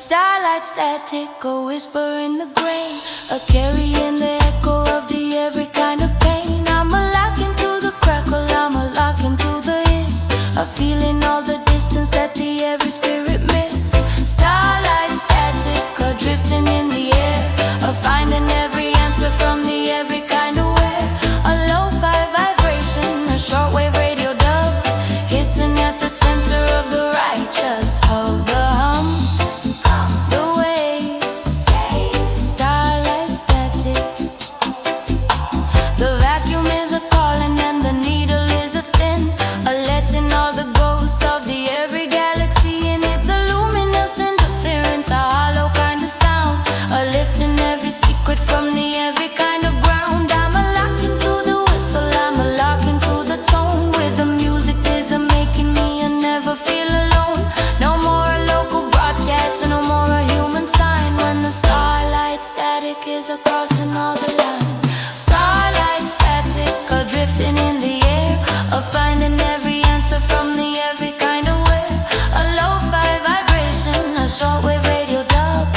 Starlight static, a whisper in the grain, a carrying the echo of the every kind of pain. I'm a lock into the crackle, I'm a lock into the hiss, a feeling all the distance that the every spirit miss. Starlight static, a drifting in the air, a finding every answer from the every kind of where. A lo-fi vibration, a shortwave radio dub, hissing at the center of the righteous hub. The hum, the waves, starlight static. The vacuum is a calling and the needle is a thin, a letting all the ghosts of the every galaxy in. It's a luminous interference, a hollow kind of sound, a lifting every secret from the every kind of ground. I'm a lock into the whistle, I'm a lock into the tone, with the music there's a making me and never feel alone. No more a local broadcast and no more a human sign, when the starlight static is a crossing all the line. Starlight static, a drifting in the air, a finding every answer from the every kind of where. A lo-fi vibration, a shortwave radio dub,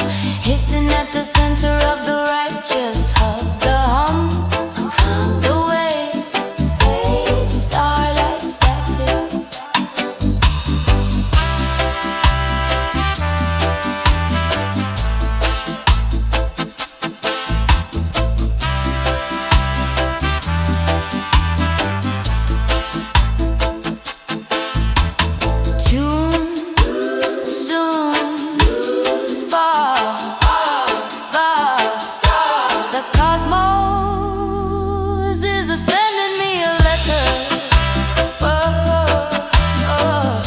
hissing at the center of the righteous hub. The hum, the wave, starlight static. Tune, soon, far, vast. The cosmos is sending me a letter. Oh, oh.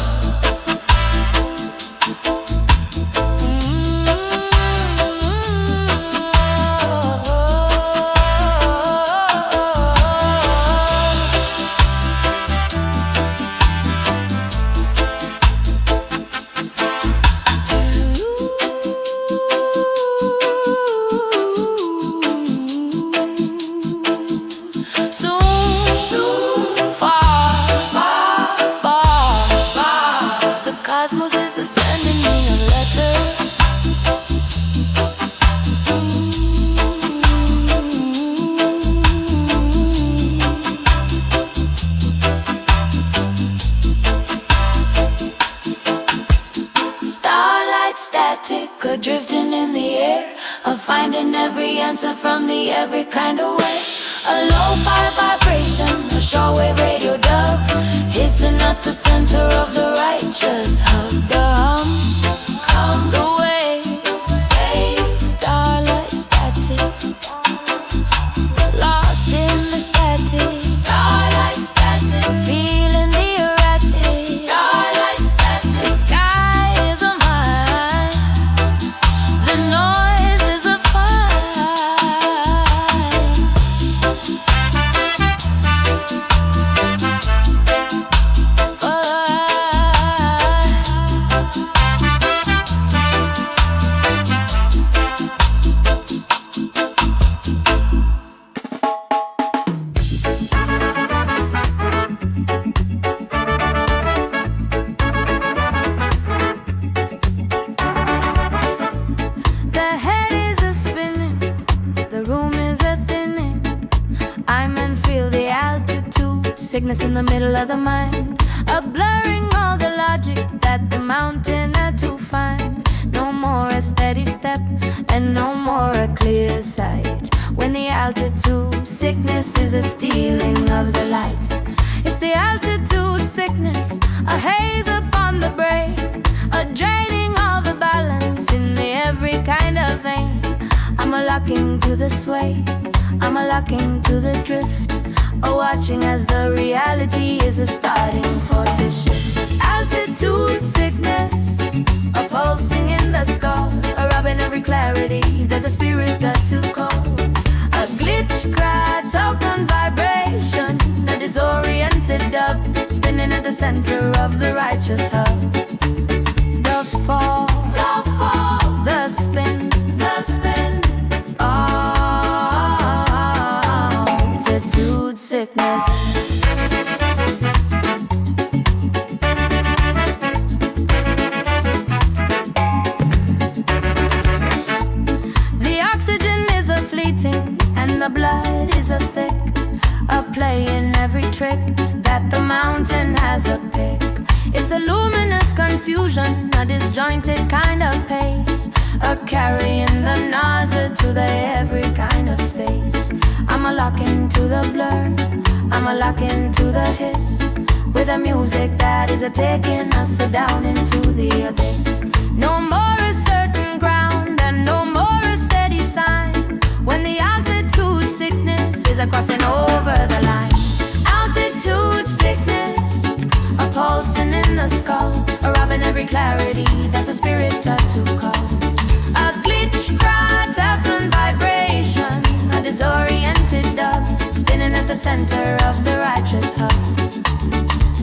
Soon, far, the cosmos is sending me a letter. Starlight static, a drifting in the air, a finding every answer from the every kind of way. A lo-fi vibration, a shortwave radio dub, hissing at the center of the righteous hub. The hum, the wave, starlight static. Lost in the static, starlight static. Feeling the erratic, starlight static. The sky is a mine, the noise is a fine. The head is a spinning, the room is a thinning. I'm and feel the altitude, sickness in the middle of the mind, a blurring all the logic that the mountain had to find. No more a steady step and no more a clear sight, when the altitude sickness is a stealing of the light. It's the altitude sickness, a haze upon the brain, a draining all the balance in the every kind of vein. I'm a locking to the sway, I'm a locking to the drift, a watching as the reality is a starting for to shift. Altitude sickness, a pulsing in the skull, a robbing every clarity that the spirits are too cold. A glitch cry, token vibration, a disoriented dub, spinning at the center of the righteous hub. The fall, the spin, altitude sickness. blood is a thick, a play in every trick that the mountain has a pick. It's a luminous confusion, a disjointed kind of pace, a carrying the nausea to the every kind of space. I'm a lock into the blur, I'm a lock into the hiss, with a music that is a taking us down into the abyss. No more a certain ground and no more a steady sign, when the altitude sickness is a crossing over the line. Altitude sickness, a pulsing in the skull, a robbing every clarity that the spirit tattoo call. A glitch, cry, tapping vibration, a disoriented dove, spinning at the center of the righteous hub.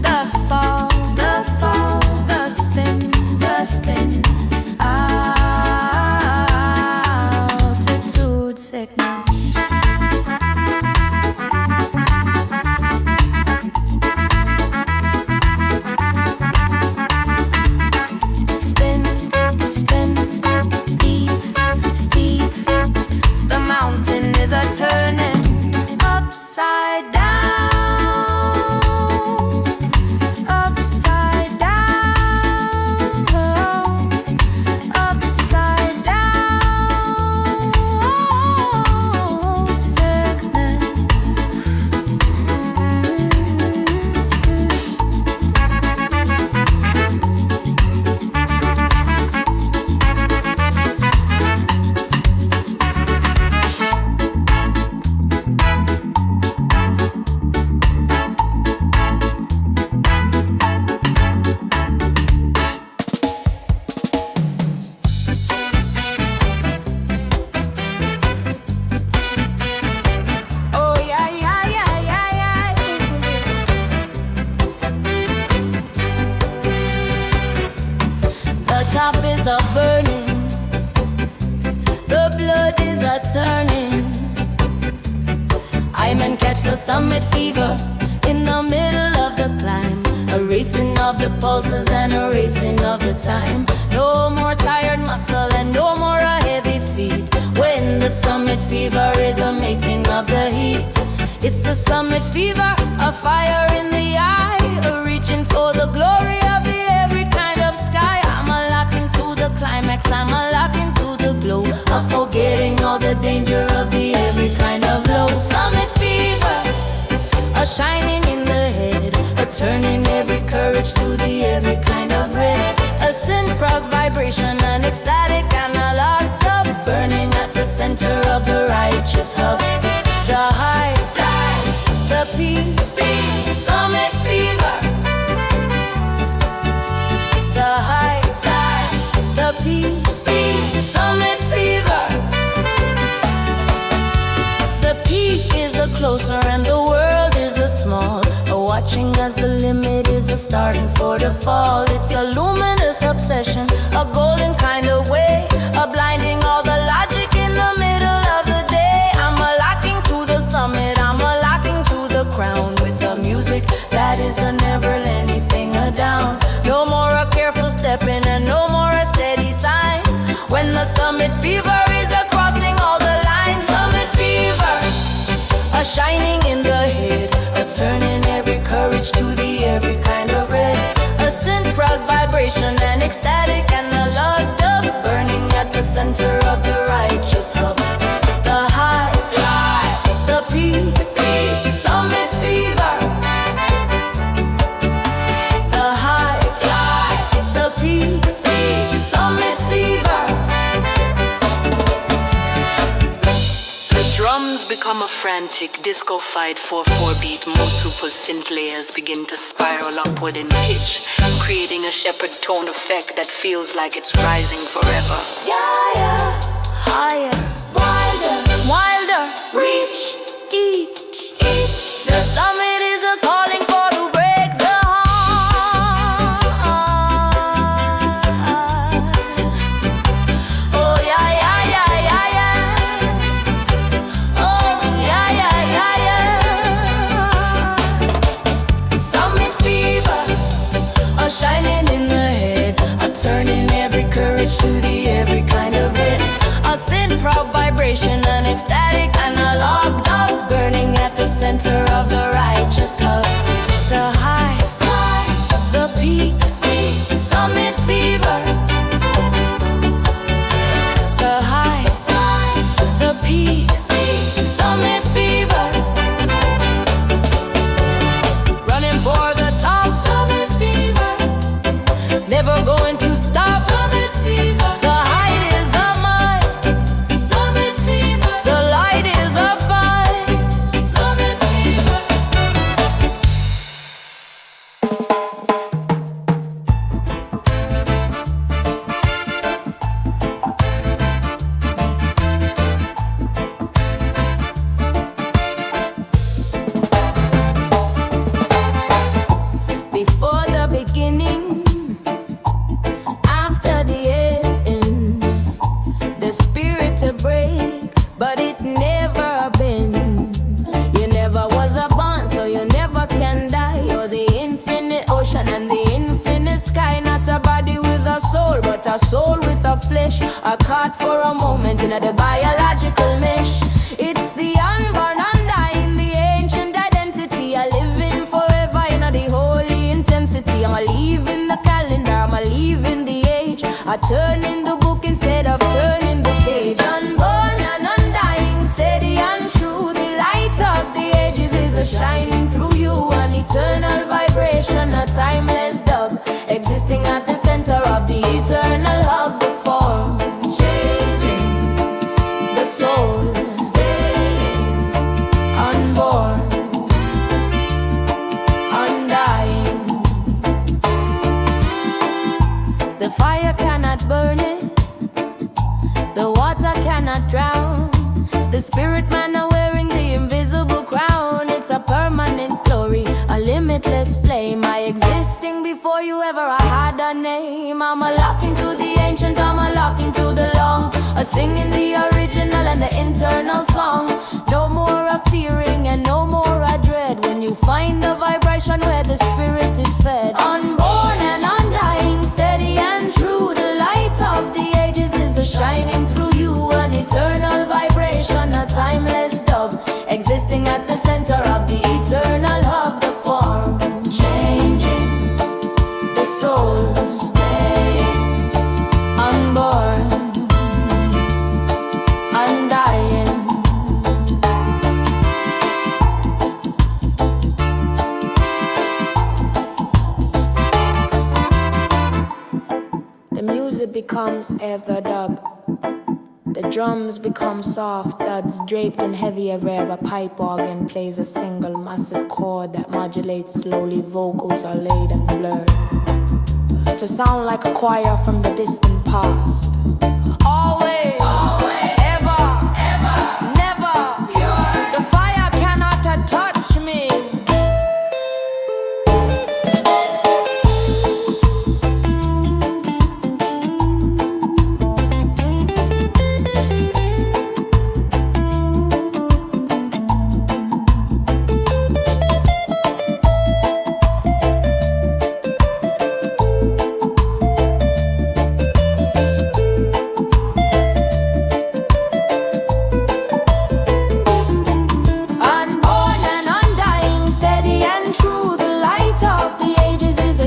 The fall, the fall, the spin, the spin. Altitude sickness. Spin, spin, deep, steep. The mountain is a turning upside down. Top is a burning, the blood is a turning. I man catch the summit fever in the middle of the climb, a racing of the pulses and a racing of the time. No more tired muscle and no more a heavy feet, when the summit fever is a making of the heat. It's the summit fever, a fire in the eye, a reaching for the glory of the every kind of sky. Climax, I'm a lock into the glow, of forgetting all the danger of the every kind of low. Summit fever, a shining in the head, a turning every courage to the every kind of red. A synth-prog vibration, an ecstatic analog dub, burning at the center of the righteous hub. The high fly, the peace, summit fever. The high the peace, summit fever. The peak is a closer and the world is a small, a watching as the limit is a starting for the fall. It's a luminous obsession, a golden kind of way, a blinding all the logic in the middle of the day. I'm a locking to the summit, I'm a locking to the crown, with the music that is a never let anything down. No more a careful stepping and no more a steady sign, when the summit fever is a crossing all the lines. Summit fever, a shining in the head, a turning every courage to the every kind of red. A synth-prog vibration, an ecstatic analog dub, burning at the center of the righteous hub. The high fly, the peaks, summit fever. The high fly, the peaks, summit fever. The drums become a frantic disco-fied 4/4 beat. Multiple synth layers begin to spiral upward in pitch, creating a shepherd tone effect that feels like it's rising forever. Yeah, higher, wilder, wilder, reach, each. The summit is a calling for to break the heart. Oh yeah, yeah, yeah, yeah, yeah. Oh yeah, yeah, yeah, yeah. Summit fever, a shining in the head, a turning every courage to the every kind of red. A sin, proud vibration, an ecstatic analog dove, burning at the center of the righteous hub. The high, the peaks, summit fever. The high, the peaks, summit fever. Running for the top, summit fever. Never going to stop, summit fever. The height is a mile, summit fever. The light is a fire, summit fever. Before the beginning, after the end, the spirit to break, but it never been. You never was a born, so you never can die. You're the infinite ocean and the infinite sky. Not a body with a soul, but a soul with a flesh. A caught for a moment in the biological mesh. It's the unborn, undying, the ancient identity. I live in forever in the holy intensity. I'm a leaving the calendar, I'm a leaving the age. I turn in the book instead of turning the page. Unborn and undying, steady and true. The light of the ages is a shining through you. An eternal vibration, a timeless dub, existing at the center of the eternal hub. The form changing, the soul staying unborn, undying. The fire cannot burn it, the water cannot drown. The spirit man are wearing the invisible crown. It's a permanent glory, a limitless flame. I existing before you ever I had a name. I'm a lock into the ancient, I'm a lock into the long. A singing the original and the internal song. No more a fearing and no more a dread. When you find the vibration where the spirit is fed. Unborn and undying, steady and true. The light of the ages is a shining through you. An eternal vibration, a timeless dub, existing at the center of the eternal hub. The form changing, the soul staying unborn, undying. The music becomes ever dub. The drums become soft thuds draped in heavier rev. A pipe organ plays a single massive chord that modulates slowly. Vocals are laid and blurred to sound like a choir from the distant past. Always, ever, never. Pure. The fire cannot touch me.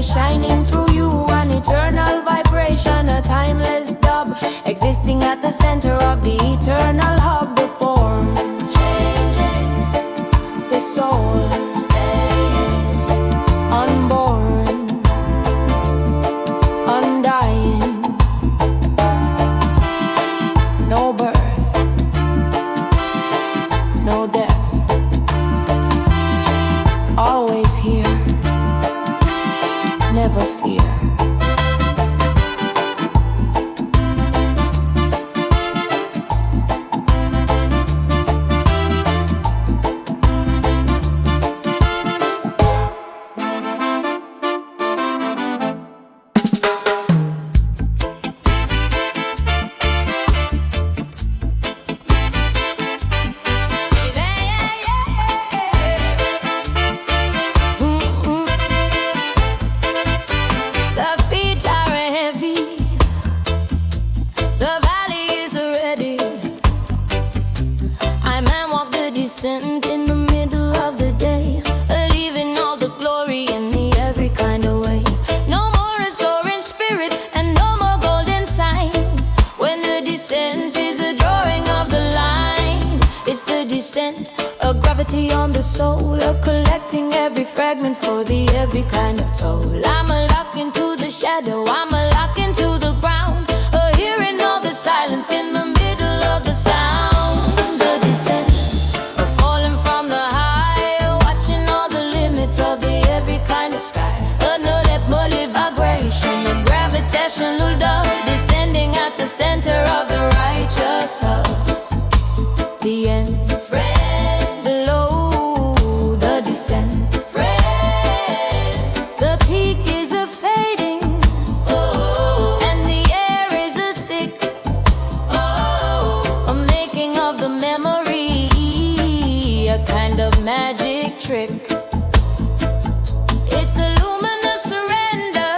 Shining through you, an eternal vibration, a timeless dub, existing at the center of the eternal hub. The form changing, the soul staying unborn, undying. No birth, no death, always here, never fear. The feet are heavy, the valley is ready. descent in the middle of the day, leaving all the glory in the every kind of way. No more a soaring spirit and no more golden sign. When the descent is a drawing of the line, it's the descent, a gravity on the soul, a collecting every fragment for the every kind of toll. I'm a lock into the shadow, I'm a lock into the ground, a hearing all the silence in the middle of the sound. The descent, a falling from the high, watching all the limits of the every kind of sky. A no-let-molly vibration, a gravitational dove, descending at the center of the righteous hub. The end, friend, the low, the descent, friend. The peak is a fading, oh, and the air is a thick, oh, a making of the memory, a kind of magic trick. It's a luminous surrender,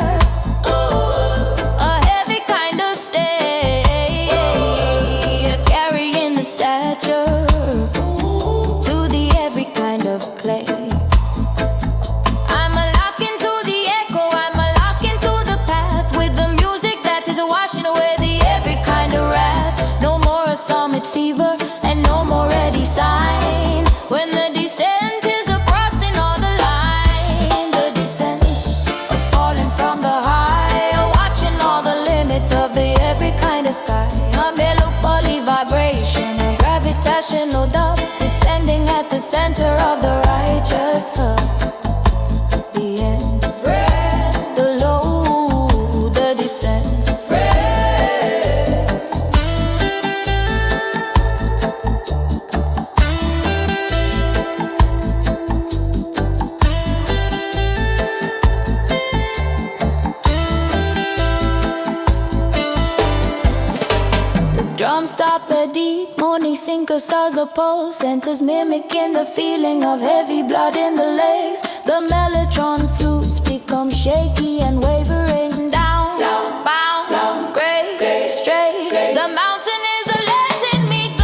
oh, a heavy kind of stay, carrying the stature to the every kind of play. I'm a lock into the echo, I'm a lock into the path, with the music that is washing away the every kind of wrath. No more a summit fever and no more ready sign. When the descent is a crossing all the line, the descent, a falling from the high, watching all the limit of the every kind of sky. A mellow poly vibration, a gravitational dove, descending at the center of the righteous hub. The end, friend, the low, the descent, friend. Drum stop a deep, moaning sinker saws a pulse, centers mimicking the feeling of heavy blood in the legs. The mellotron flutes become shaky and wavering down, bound, gray, straight. The mountain is a letting me go.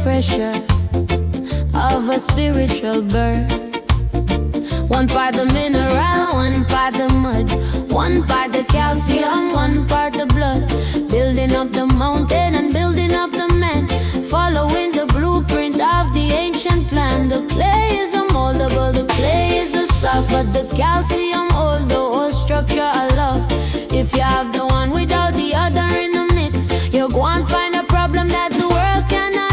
Pressure of a spiritual birth. One part the mineral, one part the mud, one part the calcium, one part the blood. Building up the mountain and building up the man, following the blueprint of the ancient plan. The clay is a moldable, the clay is a soft, but the calcium hold the whole structure aloft. If you have the one without the other in the mix, you're going to find a problem that the world cannot.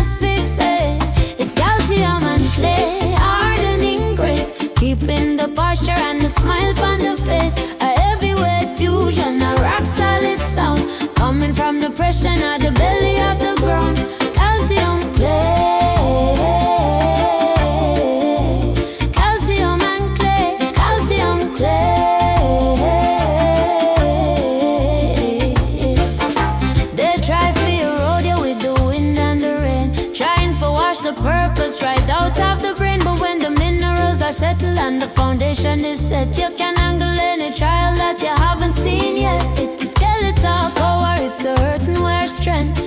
It's calcium and clay, hardening grace, keeping the posture and the smile on the face. A heavyweight fusion, a rock solid sound, coming from the pressure of the belly of the ground. Calcium, clay, calcium and clay, calcium, clay. They try to erode you with the wind and the rain, trying to wash the purpose right out of the brain. But when the minerals are settled and the foundation is set, you can handle any trial that you haven't seen yet. It's the skeletal power, it's the earthenware strength,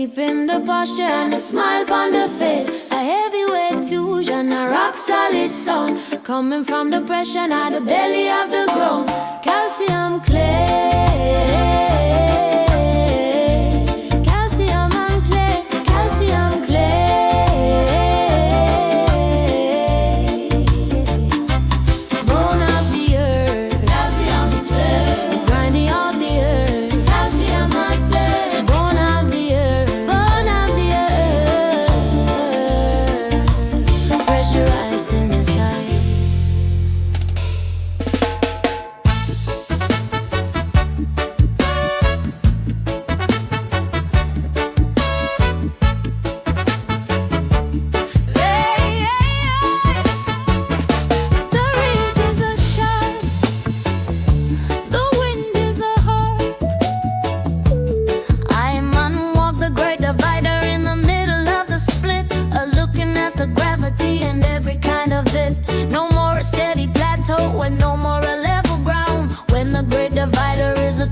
deep in the posture and a smile on the face. A heavyweight fusion, a rock solid sound, coming from the pressure out the belly of the ground. Calcium clay.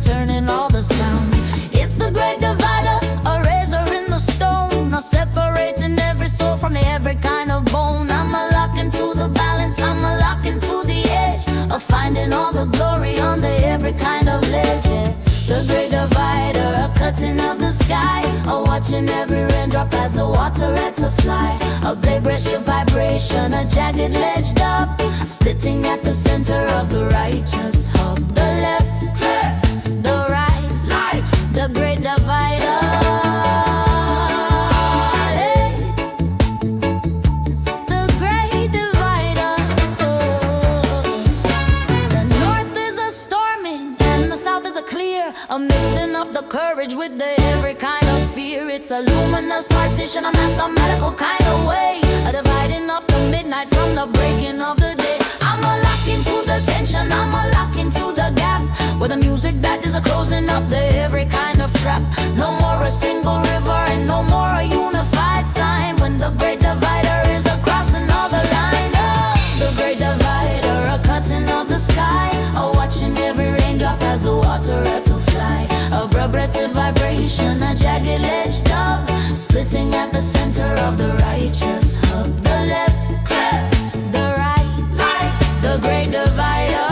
Turning all the sound. It's the great divider, a razor in the stone, now separating every soul from every kind of bone. I'm a lock into the balance, I'm a lock into the edge of finding all the glory under every kind of ledge. Yeah. The great divider, a cutting of the sky, a watching every raindrop as the water had to fly. A blade brush of vibration, a jagged ledged up, splitting at the center of the righteous hub. The left, the great divider. The great divider. The north is a storming and the south is a clear, a mixing up the courage with the every kind of fear. It's a luminous partition, a mathematical kind of way, a dividing up the midnight from the breaking of the day. I'm a lock into the tension, I'm a lock into the gap, with a music that is a closing up the every kind of trap. No more a single river and no more a unified sign, when the great divider is a crossing of the line. Oh, the great divider, a cutting of the sky, a watching every raindrop as the water had to fly. A progressive vibration, a jagged edged up, splitting at the center of the righteous hub. The left, the right, the great divider.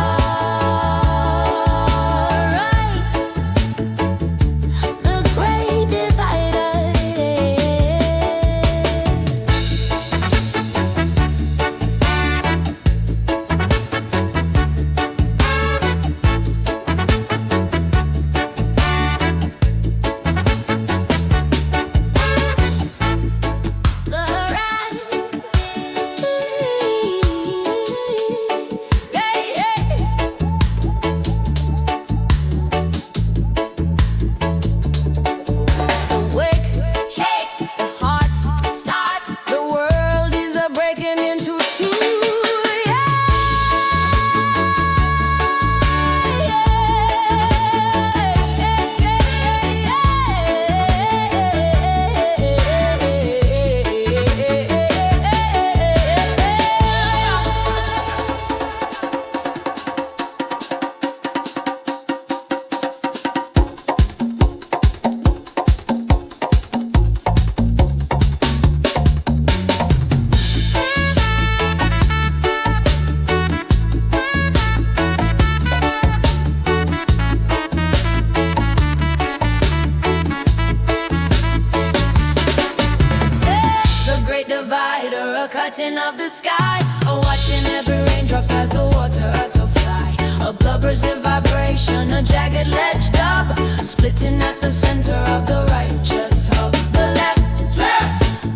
Cutting of the sky, a watching every raindrop as the water had to fly. A progressive vibration, a jagged ledge dub, splitting at the center of the righteous hub. The left,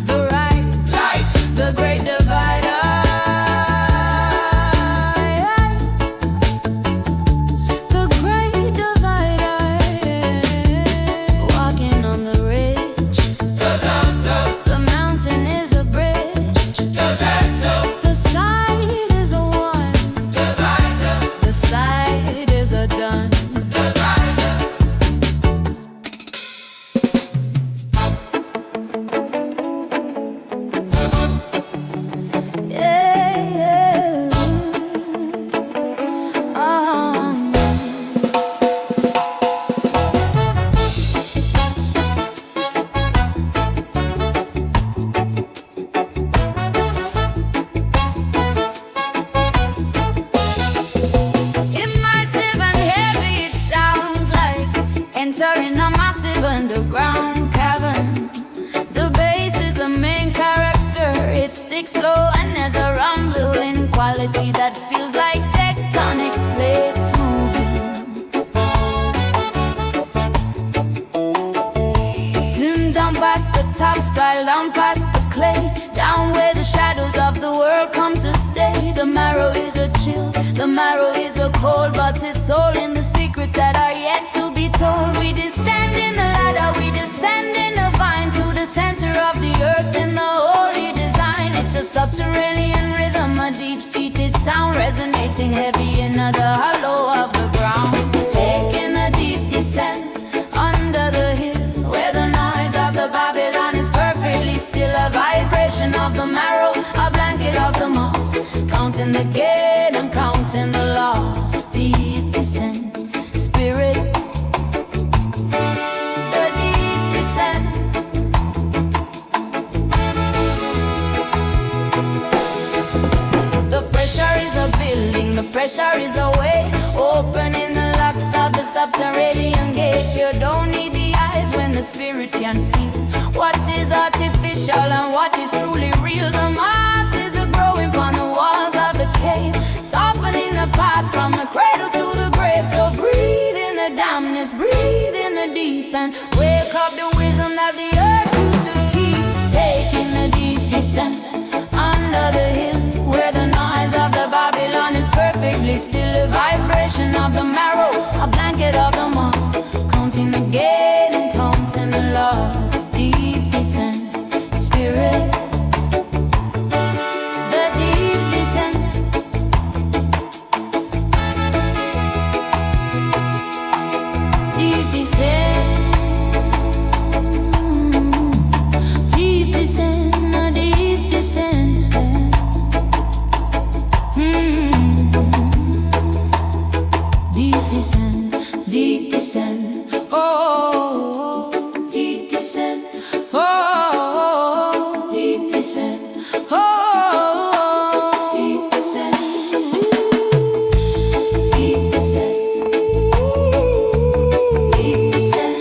the right, the great divider. The great divider, walking on the ridge. The mountain is a bridge. The side is a one. The side is a done. music slow and there's a rumbling quality that feels like tectonic plates moving. Tune down past the topsoil, down past the clay, down where the shadows of the world come to stay. The marrow is a chill, the marrow is a cold, but it's all in the secrets that are yet to be told. We descend in the ladder, we descend in the vine to the center of the earth in the holy design. It's a subterranean rhythm, a deep-seated sound resonating heavy in the hollow of the ground. Taking a deep descent under the hill where the noise of the Babylon is perfectly still. A vibration of the marrow, a blanket of the moss, counting the gain and counting the loss. Deep descent, spirit, the deep descent. The pressure is a building, the pressure is a way, opening the locks of the subterranean gate. You don't need the eyes when the spirit can feel what is artificial and what is truly real. The masses are growing upon the walls of the cave, softening the path from the cradle to the grave. So breathe in the dampness, breathe in the deep, and wake up the wisdom that the earth used to keep. Taking the deep descent under the hill where the noise of the Babylon is perfectly still. A vibration of the marrow, a blanket of the moss, counting the gain and counting the loss. Deep descent, spirit, the deep descent. Deep descent, deep descent, a deep descent. Deep descent, deep descent. Oh, deep descent. Oh, deep descent. Oh, deep descent. Deep descent. Deep descent.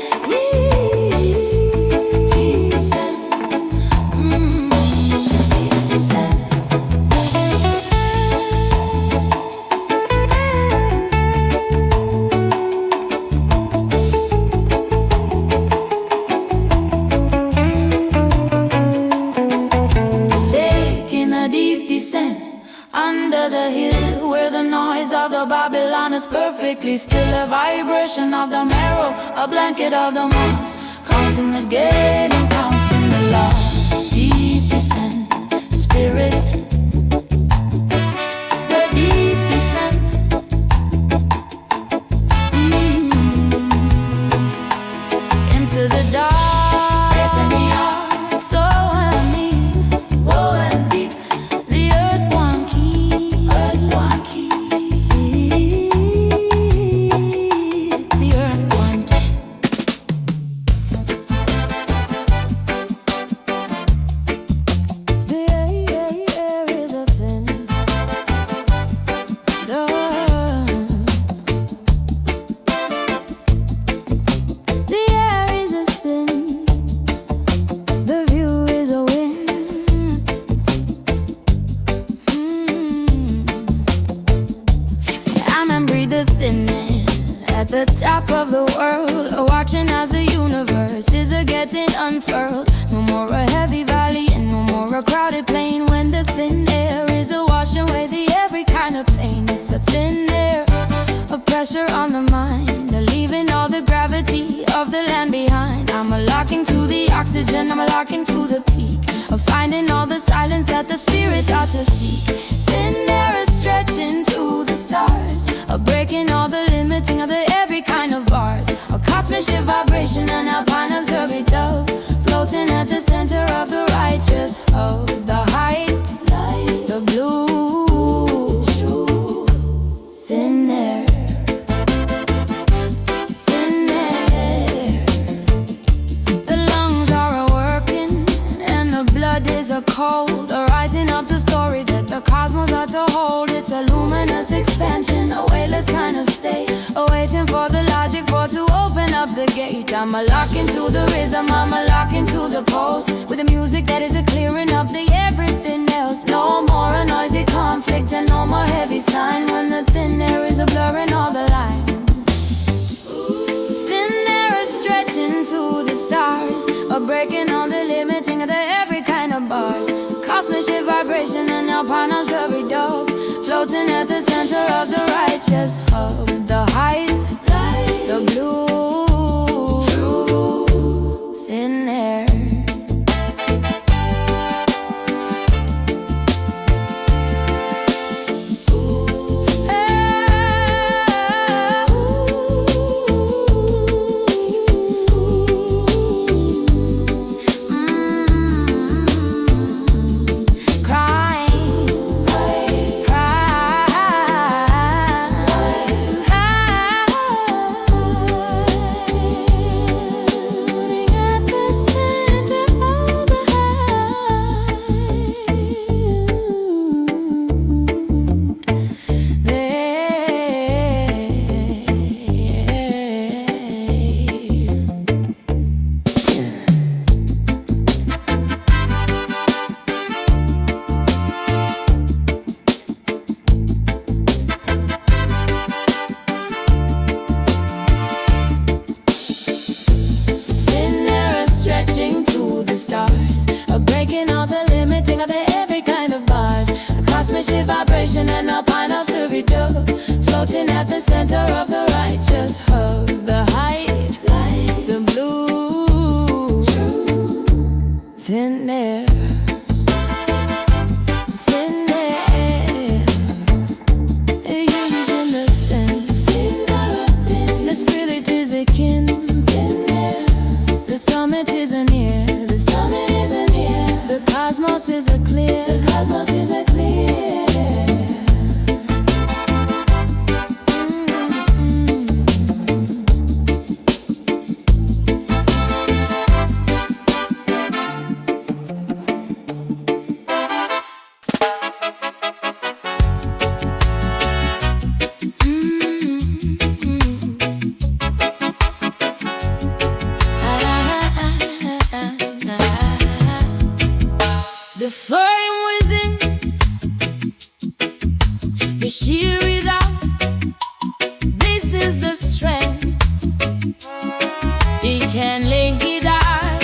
Deep descent. Deep descent. Taking a deep descent under the hill where the noise of the Babylon is perfectly still. A vibration of the marrow, a blanket of the moss, counting the gain and counting the loss. Deep descent, spirit, the deep descent. Into the dark, safe in the ark, so low and deep, the earth one key, the earth one key. The air is a thin door. The air is a thin, the view is a wind. I'm and breathe the thinness at the top of the world, watching as the universe is a getting unfurled. No more a heavy valley and no more a crowded plain. When the thin air is a washing away the every kind of pain. It's a thin air of pressure on the mind, leaving all the gravity of the land behind. I'm a locking to the oxygen, I'm a locking to the peak of finding all the silence that the spirit ought to seek. Thin air is stretching to the stars, breaking all the limiting of the every kind of bars. A cosmic shift vibration and alpine observant dove, floating at the center of the righteous hope. The height, the blue, thin air, thin air. The lungs are a working and the blood is a cold, writing up the story that the cosmos ought to hold. It's a a luminous expansion, a weightless kind of state, awaiting for the logic for to open up the gate. I'm a lock into the rhythm, I'm a lock into the pulse, with the music that is a clearing up the everything else. No more a noisy conflict and no more heavy sign, when the thin air is a blurring all the lines. Thin air is stretching to the stars, or breaking all the limiting of the every kind of bars. Cosmic shift vibration and Alpine every dub, floating at the center of the righteous hub. The height, the blue, thin air. And Alpine every dub, floating at the center of the righteous hub. The height, the blue, thin air, thin air. Using the thin, the spirit is akin. The summit is near, the summit is near. The cosmos is a clear, the cosmos is a clear. The flame within, the sheer without, this is the strength. He can lay it out.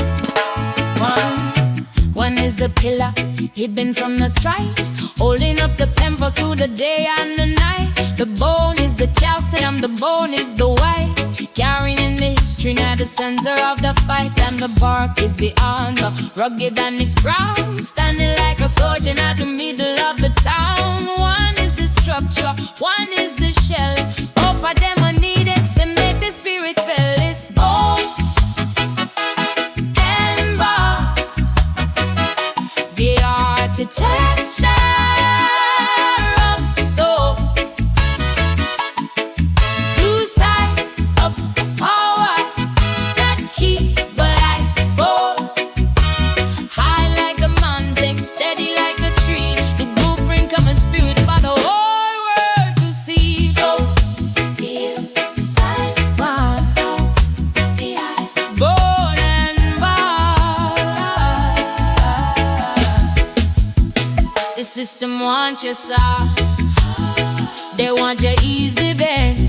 One is the pillar, hidden from the strife, holding up the temple through the day and the night. The bone is the calcium, and the bone is the white, carrying in the history now the center of the fight. And the bark is the armor, rugged and it's brown, standing like a soldier at the middle of the town. One is the structure, one is the shell. Both of them are needed to make the spirit well. It's bone and bark, the architecture of soul. Two sides of power that keep but I both. High like a mountain, steady like a tree. The blueprint of a spirit for the whole world to see. Go inside, bar, the eye, bone and bar. The system wants you soft, they want you easily bent,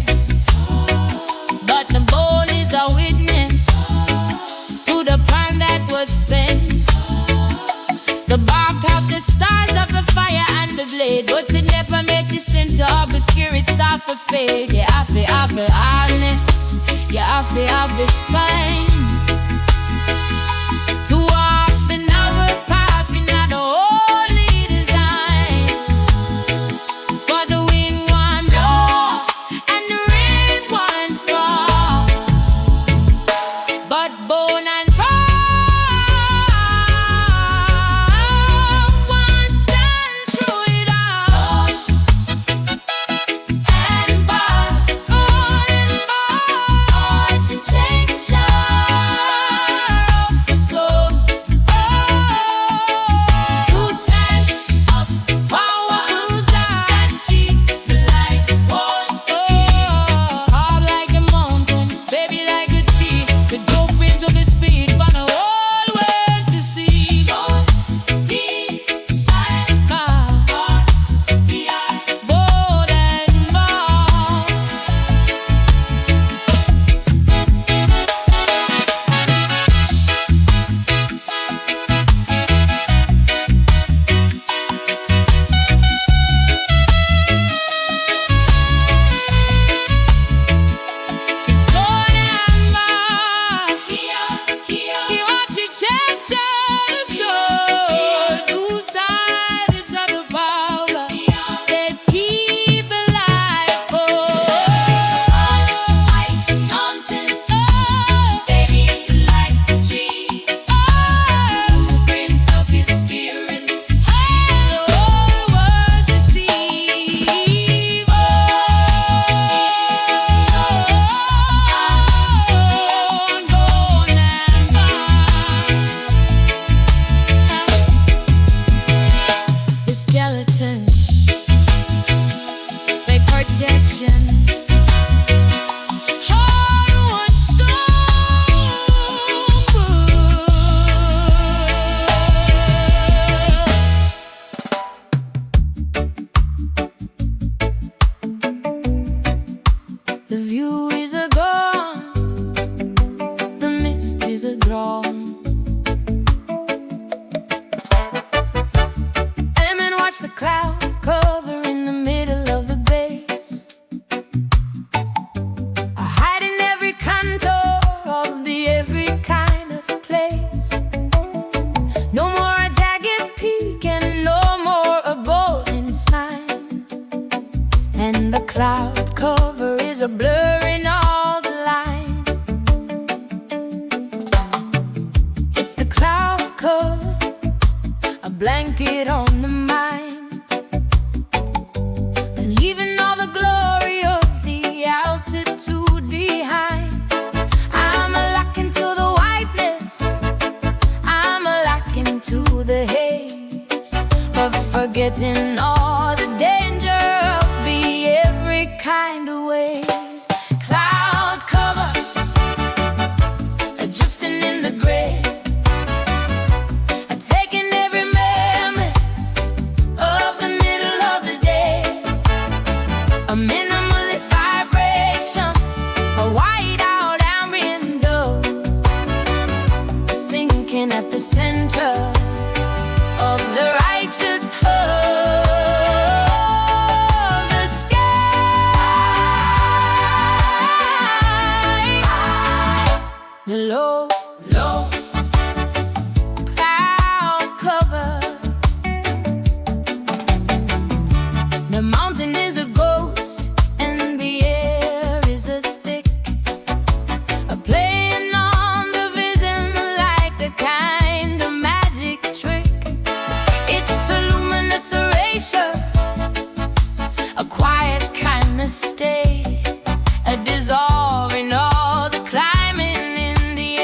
but the bone is a witness to the plan that was spent. The bark of the stars of the fire and the blade, but it never make the center of the spirit start to fade. You have to have the honest, you have to have the spine, to walk the narrow path in the holy design. For the wind one blow and the rain one fall, but bone and bark one stand through it all. And bark, bone and bark, some change. forgetting all the danger of the every kind of ways. Cloud cover, drifting in the gray, taking every moment of the middle of the day. A minimalist vibration, a white out ambient dove, sinking at the center of the righteous hub. The sky, the low cloud cover. The mountain is a ghost and the air is a thick, playing on the vision like a kind of magic trick. It's a luminous erasure, a quiet kind of stay, a dissolving all the climbing in the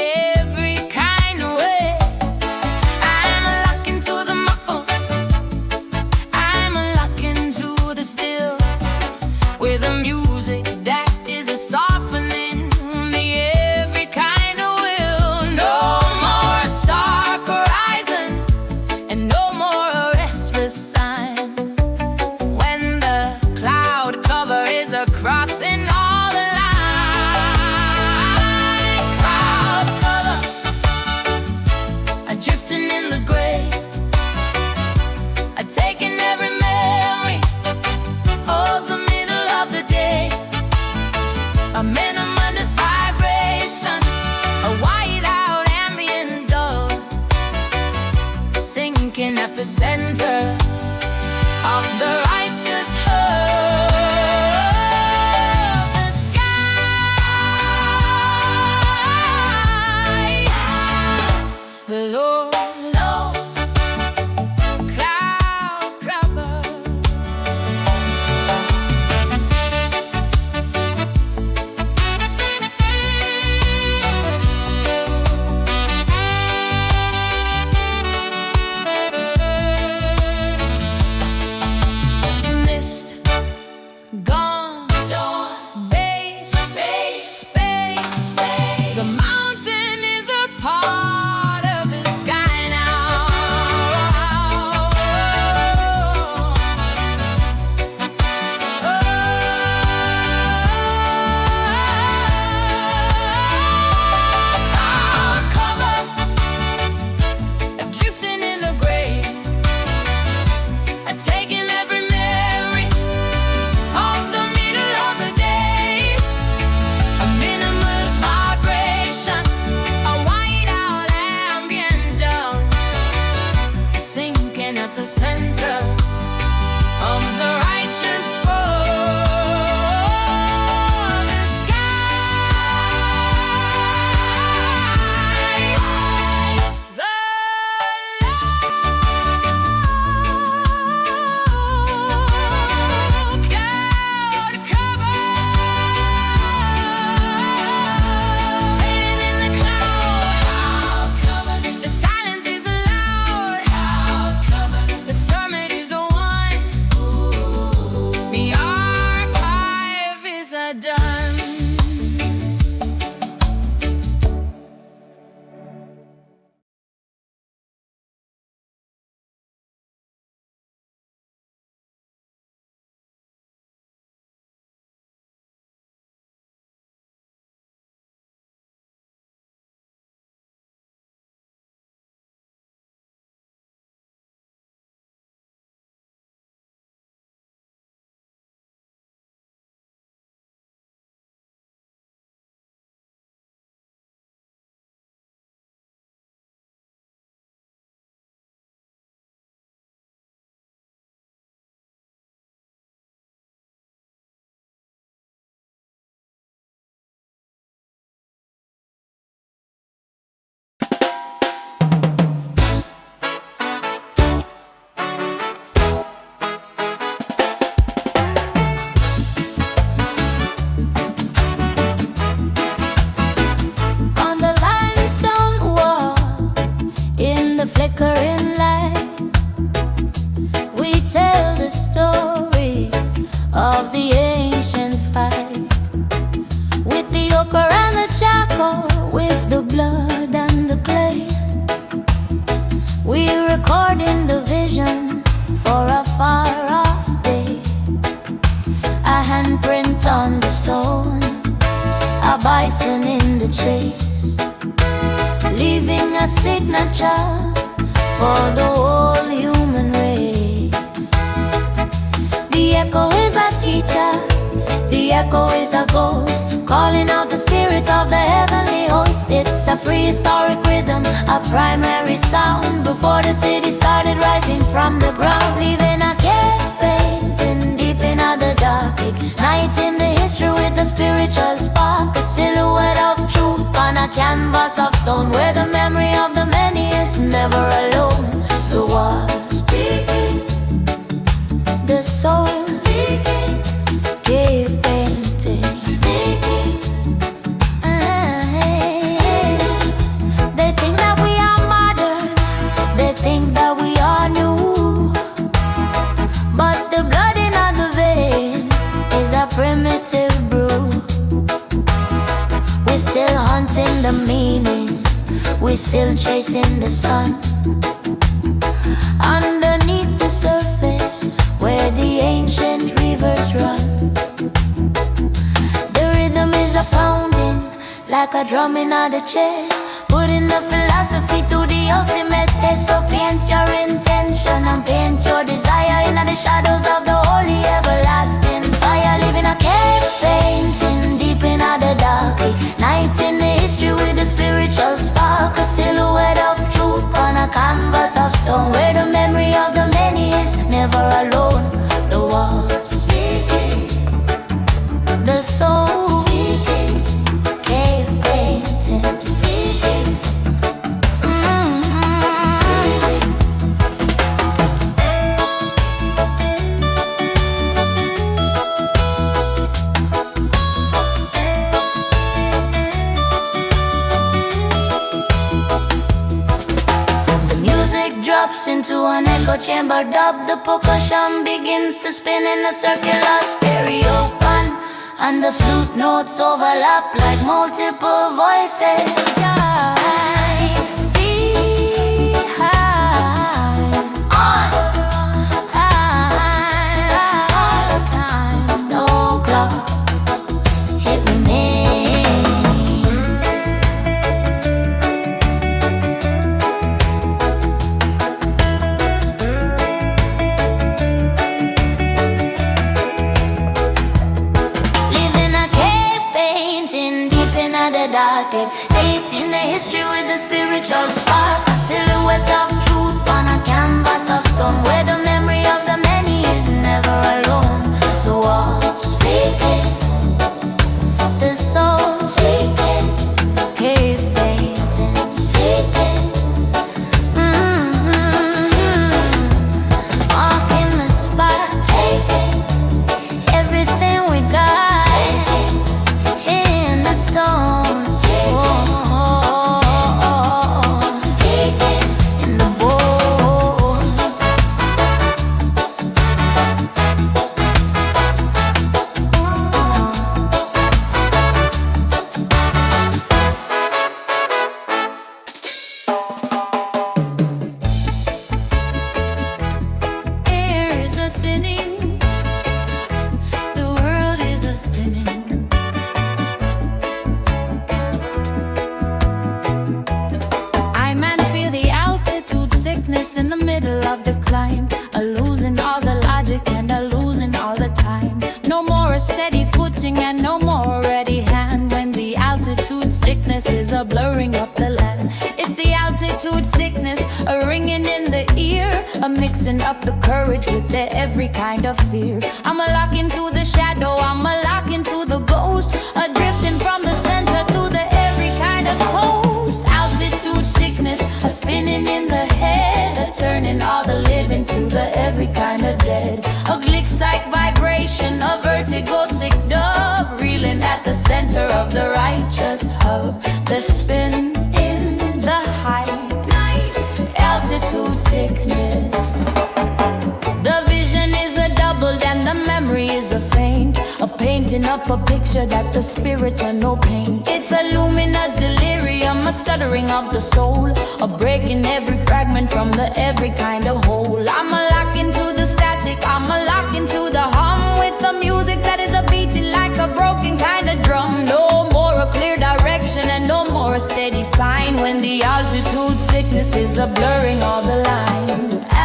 pour with the blood and the clay. We're recording the vision for a far-off day. A handprint on the stone, a bison in the chase, leaving a signature for the whole human race. The echo is a teacher, the echo is a ghost, calling out the spirits of the heavenly host. It's a prehistoric rhythm, a primary sound, before the city started rising from the ground. Leaving a cave painting deep in the dark, igniting the history with the spiritual spark. A silhouette of truth on a canvas of stone, where the memory of the many is never alone. The walls speaking, the soul speaking, cave painting speaking. They think that we are modern, they think that we are new, but the blood in the vein is a primitive brew. We're still hunting the meaning, we're still chasing the sun. Underneath the surface, where the ancient rivers run, the rhythm is a pounding, like a drum in the chest, putting the philosophy to the ultimate test. So paint your intention and paint your desire in the shadows of the holy everlasting fire. Living a cave painting deep in the dark, igniting the history with the spiritual spark. A silhouette of truth on a canvas of stone, where the memory of the many is never alone. The walls speaking, the soul speaking, cave painting speaking. Drops into an echo chamber dub. The percussion begins to spin in a circular stereo pan, and the flute notes overlap like multiple voices. I see high on time, no clock, it remains. Painting the history with the spiritual spark. A silhouette of truth on a canvas of stone, where the memory of the many is never alone. The walls speaking, the soul speaking, cave painting speaking. Marking the spot, hating everything we got, hating in the stone. In the middle of the climb, a losing all the logic and a losing all the time. No more a steady footing and no more a ready hand, when the altitude sickness is a blurring up the land. It's the altitude sickness, a ringing in the ear, a mixing up the courage with the every kind of fear. I'm a lock into the shadow, I'm a lock into the ghost, a drifting from the center to the every kind of coast. Altitude sickness, a spinning in the head, a turning all the living to the every kind of dead. A glick psych vibration, a vertigo sick dub, reeling at the center of the righteous hub. The spin in the high night, altitude sickness. The vision is a doubled and the memory is a faint, a painting up a picture that the spirit can no pain. It's a luminous delirium, a stuttering of the soul, a breaking every fragment from the every kind of whole. I'm a lock into the static, I'm a lock into the hum, with the music that is a beating like a broken kind of drum. No more a clear direction and no more a steady sign, when the altitude sickness is a blurring all the line.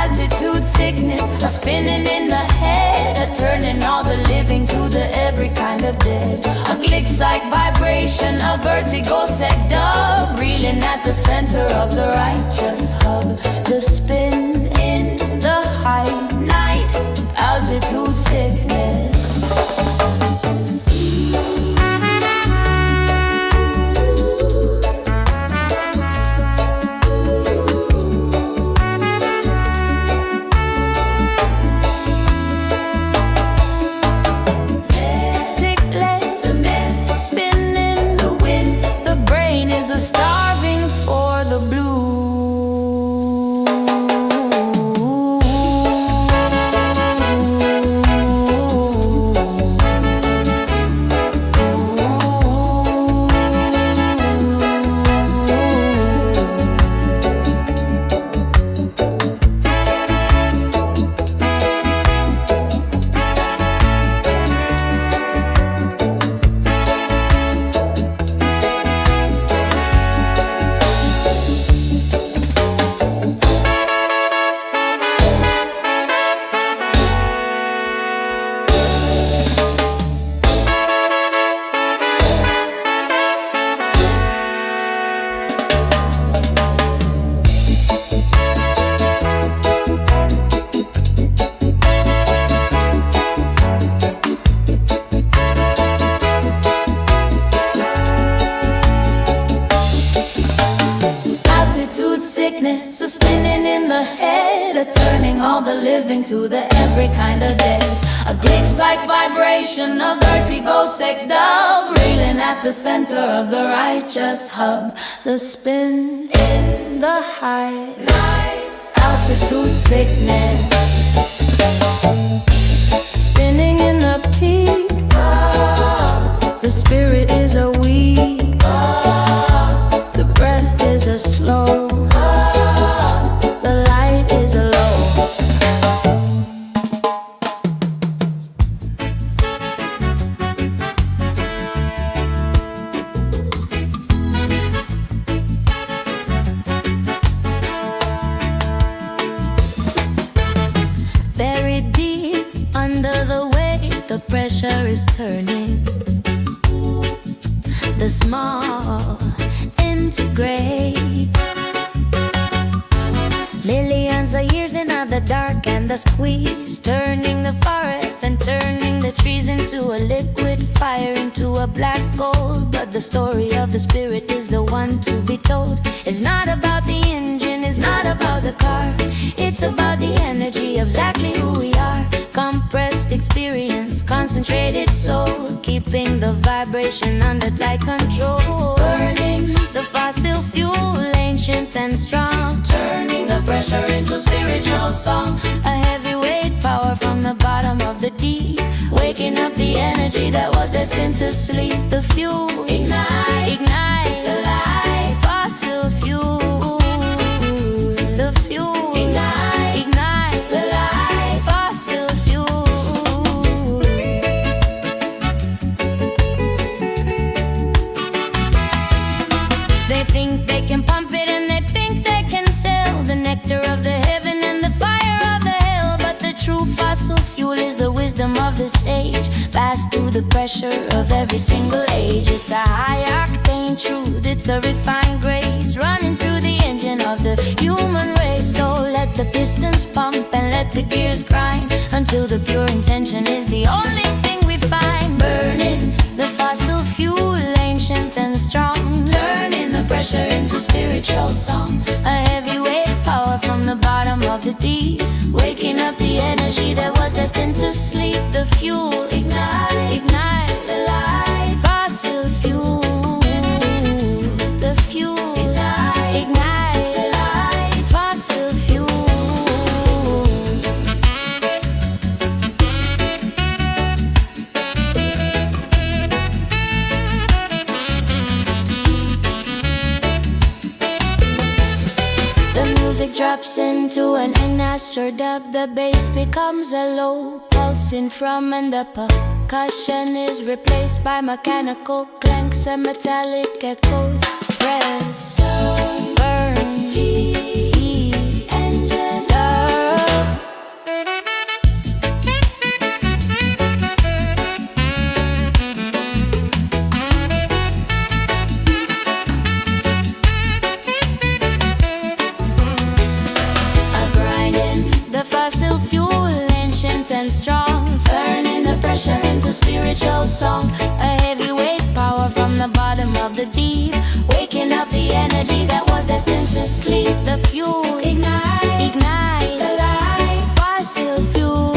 Altitude sickness, a spinning in the head, a turning all the living to the every kind of dead. A glitch-like vibration, a vertigo sec dub, reeling at the center of the righteous hub. The spin in the high night, altitude sickness. Starving for the blue. Sickness, a spinning in the head, a turning all the living to the every kind of dead. A glitch-like vibration, a vertigo sec dub, reeling at the center of the righteous hub. The spin in the high night, altitude sickness, spinning in the peak. The spirit is a weak, the breath is a slow, the light is a low. Buried deep under the weight, the pressure is turning. The small integrate. Millions of years in the dark and the squeeze, turning the forest and turning the trees into a liquid fire, into a black gold. But the story of the spirit is the one to be told. It's not about the engine, it's not about the car, it's about the energy of exactly who we are. Compressed experience, concentrated soul, keeping the vibration under tight control. Burning the fossil fuel, ancient and strong, turning the pressure into spiritual song. A heavyweight power from the bottom of the deep, waking up the energy that was destined to sleep. The fuel, ignite, ignite the light. Fossil fuel, the fuel, ignite, ignite the light. Fossil fuel. They think they can pump it and they think they can sell the nectar of the heaven and the fire of the hell. But the true fossil fuel is the wisdom of the sage, passed through the pressure of every single age. It's a high octane truth, it's a refined grace, running through the engine of the human race. So let the pistons pump and let the gears grind, until the pure intention is the only thing we find. Burning the fossil fuel, ancient and strong, turning the pressure into spiritual song. A heavyweight power from the bottom of the deep, waking up the energy that was destined to sleep. The fuel, ignite, ignite the light. Fossil fuel, the fuel, ignite, ignite the light. Fossil fuel. The music drops into an astro dub. The bass becomes a low pulsing from, and the percussion is replaced by mechanical clanks and metallic echoes. Press, burn, heat, engine, stir. The fossil fuel, ancient and strong, turning the pressure into spiritual song. A heavyweight power from the bottom of the deep, waking up the energy that was destined to sleep. The fuel, ignite the life. Fossil fuel,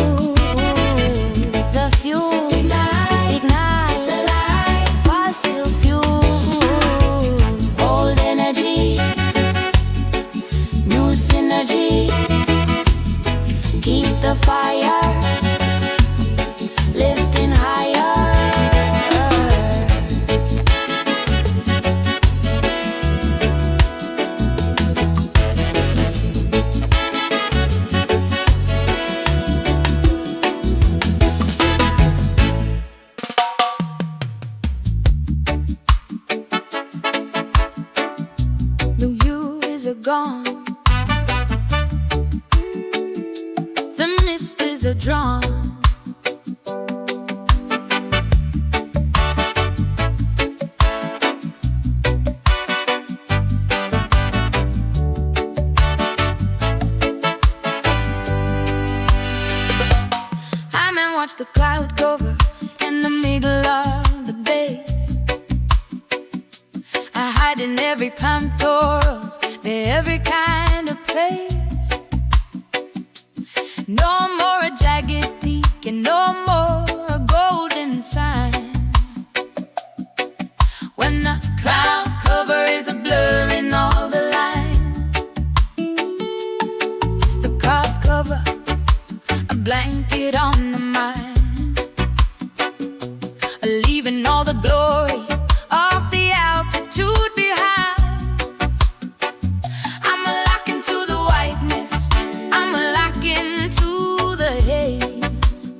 the fuel, ignite the life. Fossil fuel, old energy, new synergy. Keep the fire lifting higher. The years are gone. The mist is a drawn. I man watch the cloud cover in the middle of the base. I hide in every palm door of every kind of place. No more a jagged peak and no more a golden sign. When the cloud cover is a blur in all the lines, it's the cloud cover, a blanket on the mind, leaving all the glory of the altitude behind. I'm a lock into the whiteness, I'm a lock into the haze,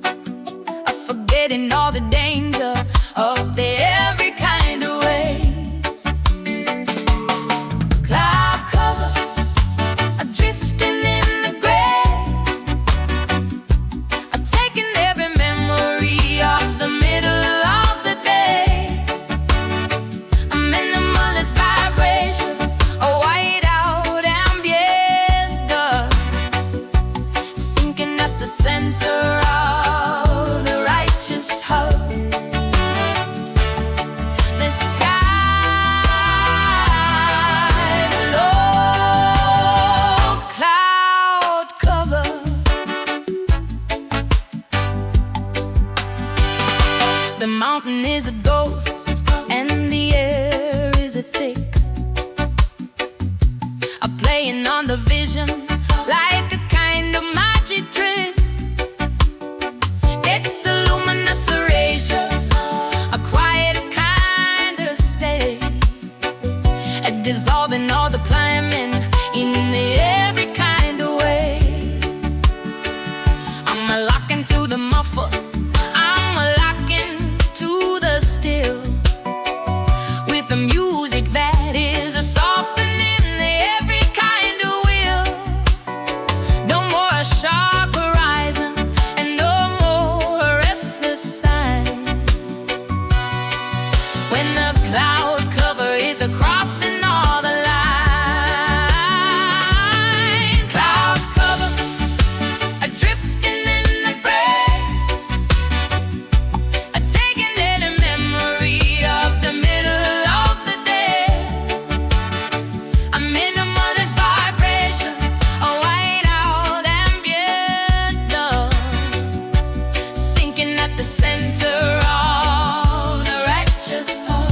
forgetting all the danger of the every kind of ways. Cloud cover, drifting in the gray, taking every memory of the middle of the day. A minimalist vibration, a white out ambient dust, sinking at the center of the righteous hub. The sky below, cloud cover. The mountain is a ghost and the air is a thick, a playing on the vision like a kind of magic trick. It's a luminous erasure, a quiet kind of state, dissolving all the climbing in the every kind of way. I'm a lock into the muffle, I'm a lock into the still, with the music that is a softening the every kind of will. No more a sharp horizon and no more a restless sign. When the cloud cover is a crossing all the line. Cloud cover, a drifting in the gray, a taking any memory of the middle of the day. A minimalist vibration, a white out ambient love, sinking at the center of the righteous hub.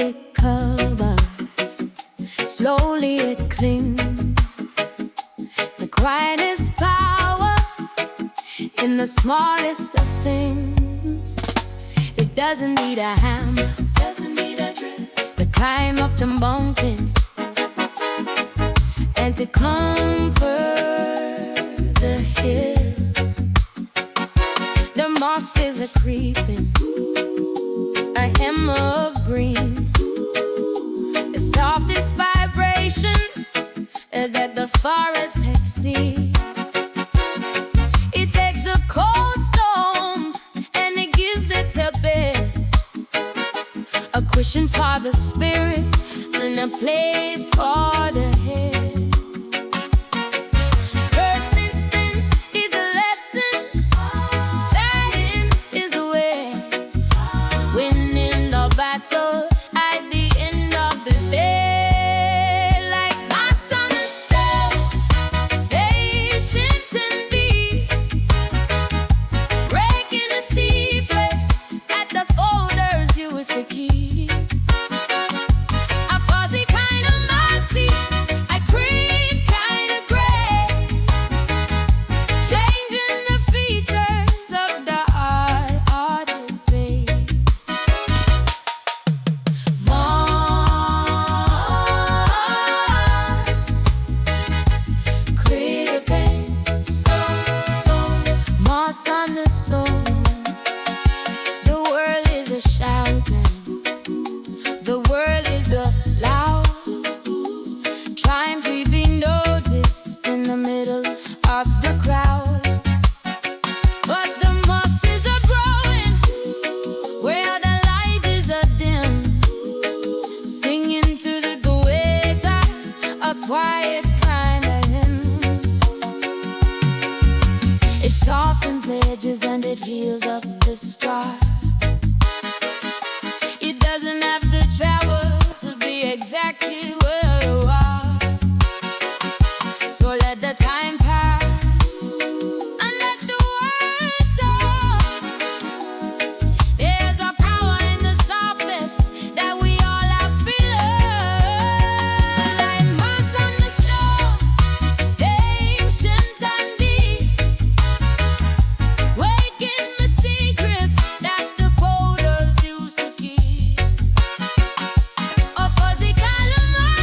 it covers, slowly it clings. The quietest power in the smallest of things. It doesn't need a hammer, doesn't need a drill, to climb up to mountain and to conquer the hill. The mosses are creeping, a hammer of green, the softest vibration that the forest has seen. It takes the cold storm and it gives it a bed, a cushion for the spirit and a place for the head. Persistence is a lesson, science is the way, winning the battle at the end of the day. Quiet kind of hymn. It softens the edges and it heals up the scar. It doesn't have to travel to be exactly where you are. So let the time pass and let the world talk. There's a power in the softness that we all have feeling. Fuzzy color.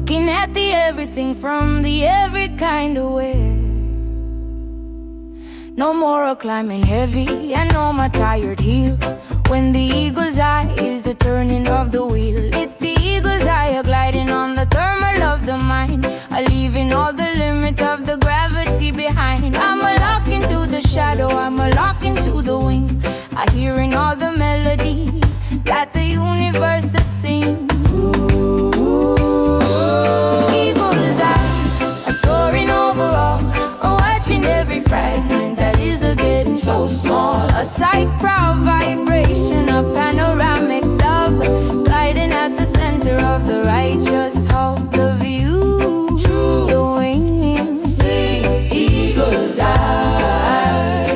looking at the everything from the every kind of way. No more a climbing heavy and no more tired heel. When the eagle's eye is a turning of the wheel, it's the eagle's eye a gliding on the thermal of the mind, a leaving all the limit of the gravity behind. I'm a lock into the shadow, I'm a lock into the wing, I hearing all the melody that the universe is sing. Eagle's eye, a soaring over all, a watching every fragment that is a getting so small. A sight proud vibration, a panoramic love, gliding at the center of the righteous hope. The view, the wings, the eagle's eye.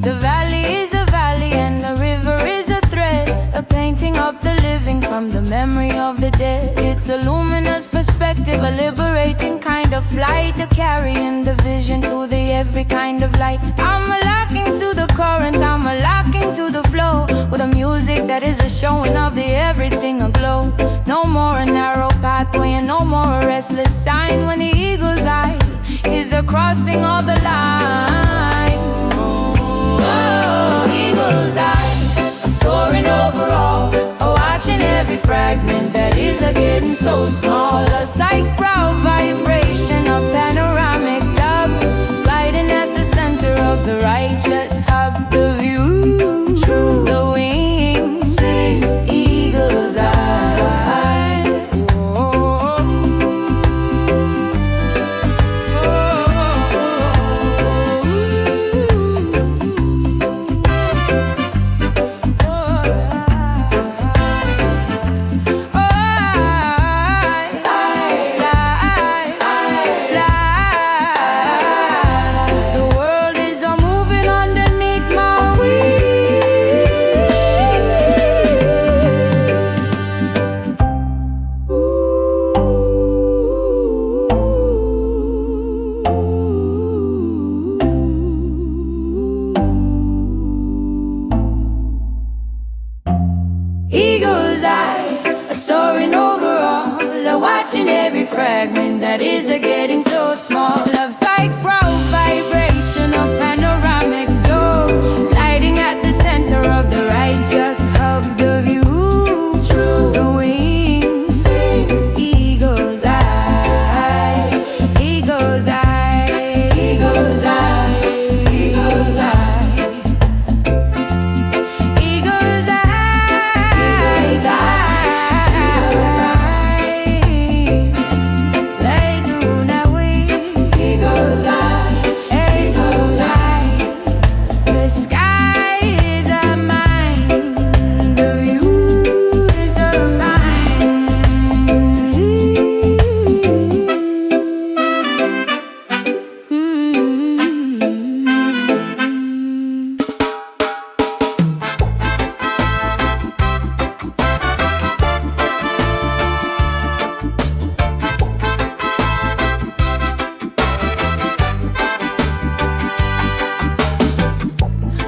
The valley is a valley and the river is a thread, a painting up the living from the memory of the dead. It's a luminous perspective, a liberating kind of flight, a carrying the vision to the every kind of light. I'm a locking to the current, I'm a locking to the flow, with a music that is a showing of the everything aglow. No more a narrow pathway and no more a restless sign, when the eagle's eye is a crossing of the line. Oh, eagle's eye, a soaring over all, a watching every fragment that is a getting so small. A sight proud vibration, a panoramic dub, gliding at the center of the righteous hub. The view, the wings, the eagle's eye. Eagle's eye, a soaring over all, a watching every fragment that is a getting so small. Of sight, proud vibration, a panoramic glow, gliding at the center of the righteous hub. The view, the wings, eagle's eye, eagle's eye, eagle's eye, eagle's eye, eagle's eye.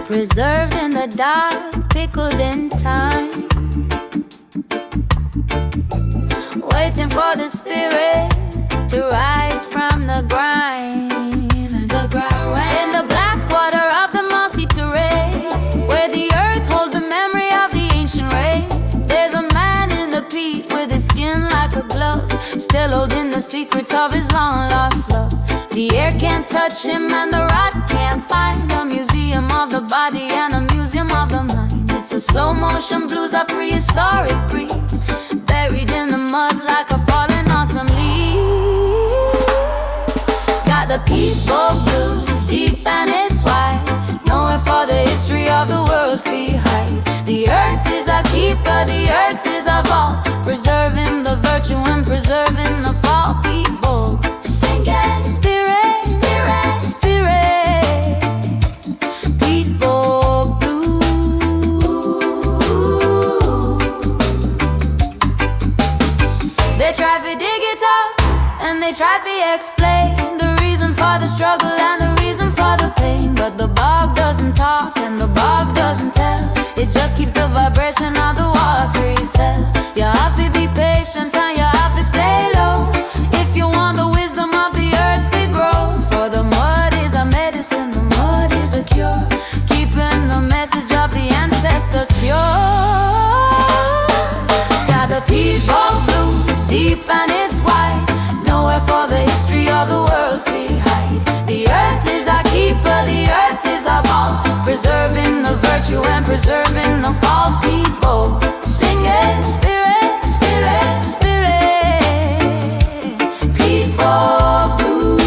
Preserved in the dark, pickled in time, waiting for the spirit to rise from the grind. In the black water of the mossy terrain, where the earth holds the memory of the ancient rain, there's a man in the peat with his skin like a glove, still holding the secrets of his long lost love. The air can't touch him and the rot can't find a museum of the body and a museum of the mind. It's a slow motion blues, a prehistoric grief, buried in the mud like a fallen autumn leaf. Got the people blues deep and it's wide, knowing for the history of the world we hide. The earth is a keeper, the earth is a vault, preserving the virtue and preserving the fall. People stinking spirit, spirit, spirit. People blue. They try to dig it up and they try to explain the reason for the struggle and the reason for the pain, but the bog doesn't talk and the bog doesn't tell. It just keeps the vibration of the water cell. You have to be patient and you have to stay low. you want the wisdom of the earth, we grow. For the mud is a medicine, the mud is a cure, keeping the message of the ancestors pure. Got the people blues, deep and it's wide, nowhere for the history of the world we hide. The earth is our keeper, the earth is our vault, preserving the virtue and preserving the fault. People singing spirit, spirit, spirit. People blues.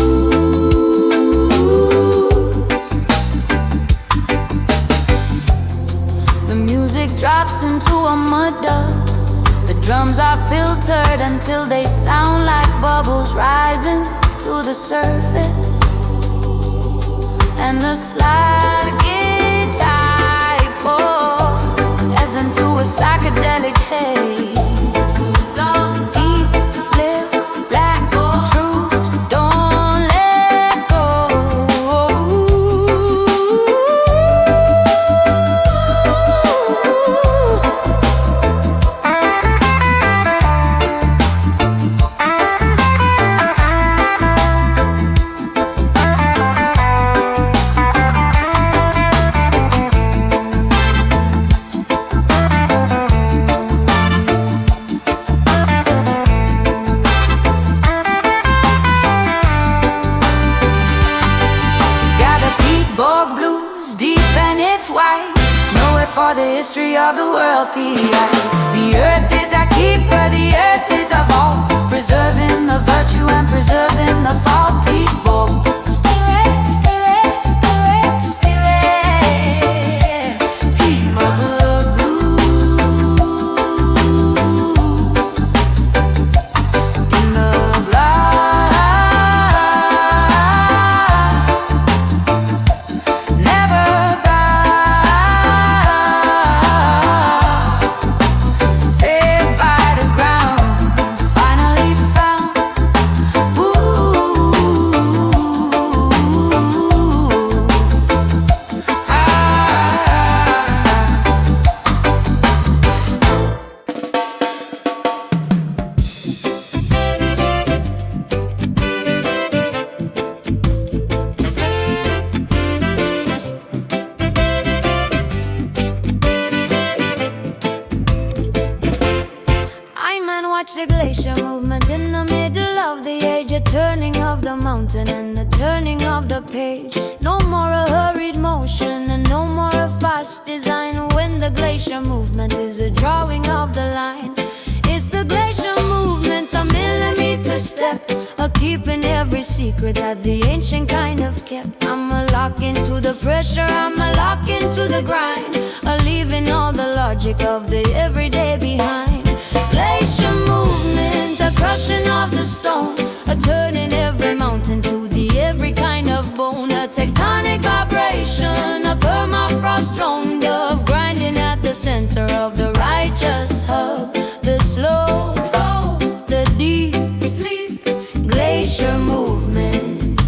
The music drops into a mud dove. The drums are filtered until they sound like bubbles rising to the surface. And the slide guitar chords as into a psychedelic haze. Some deep slip, black truth, don't let go. For the history of the world, the earth is our keeper, the earth is our vault, preserving the virtue and preserving the fault. People spirit, spirit, spirit, spirit. People blues in the blood, never the glacier movement in the middle of the age, a turning of the mountain and the turning of the page. No more a hurried motion and no more a fast design. When the glacier movement is a drawing of the line, it's the glacier movement, a millimeter step, a keeping every secret that the ancient kind of kept. I'm a lock into the pressure, I'm a lock into the grind, a leaving all the logic of the everyday behind. Glacier movement, a crushing of the stone, a turning every mountain to the every kind of bone, a tectonic vibration, a permafrost drone dove grinding at the center of the righteous hub. The slow go, the deep sleep, glacier movement.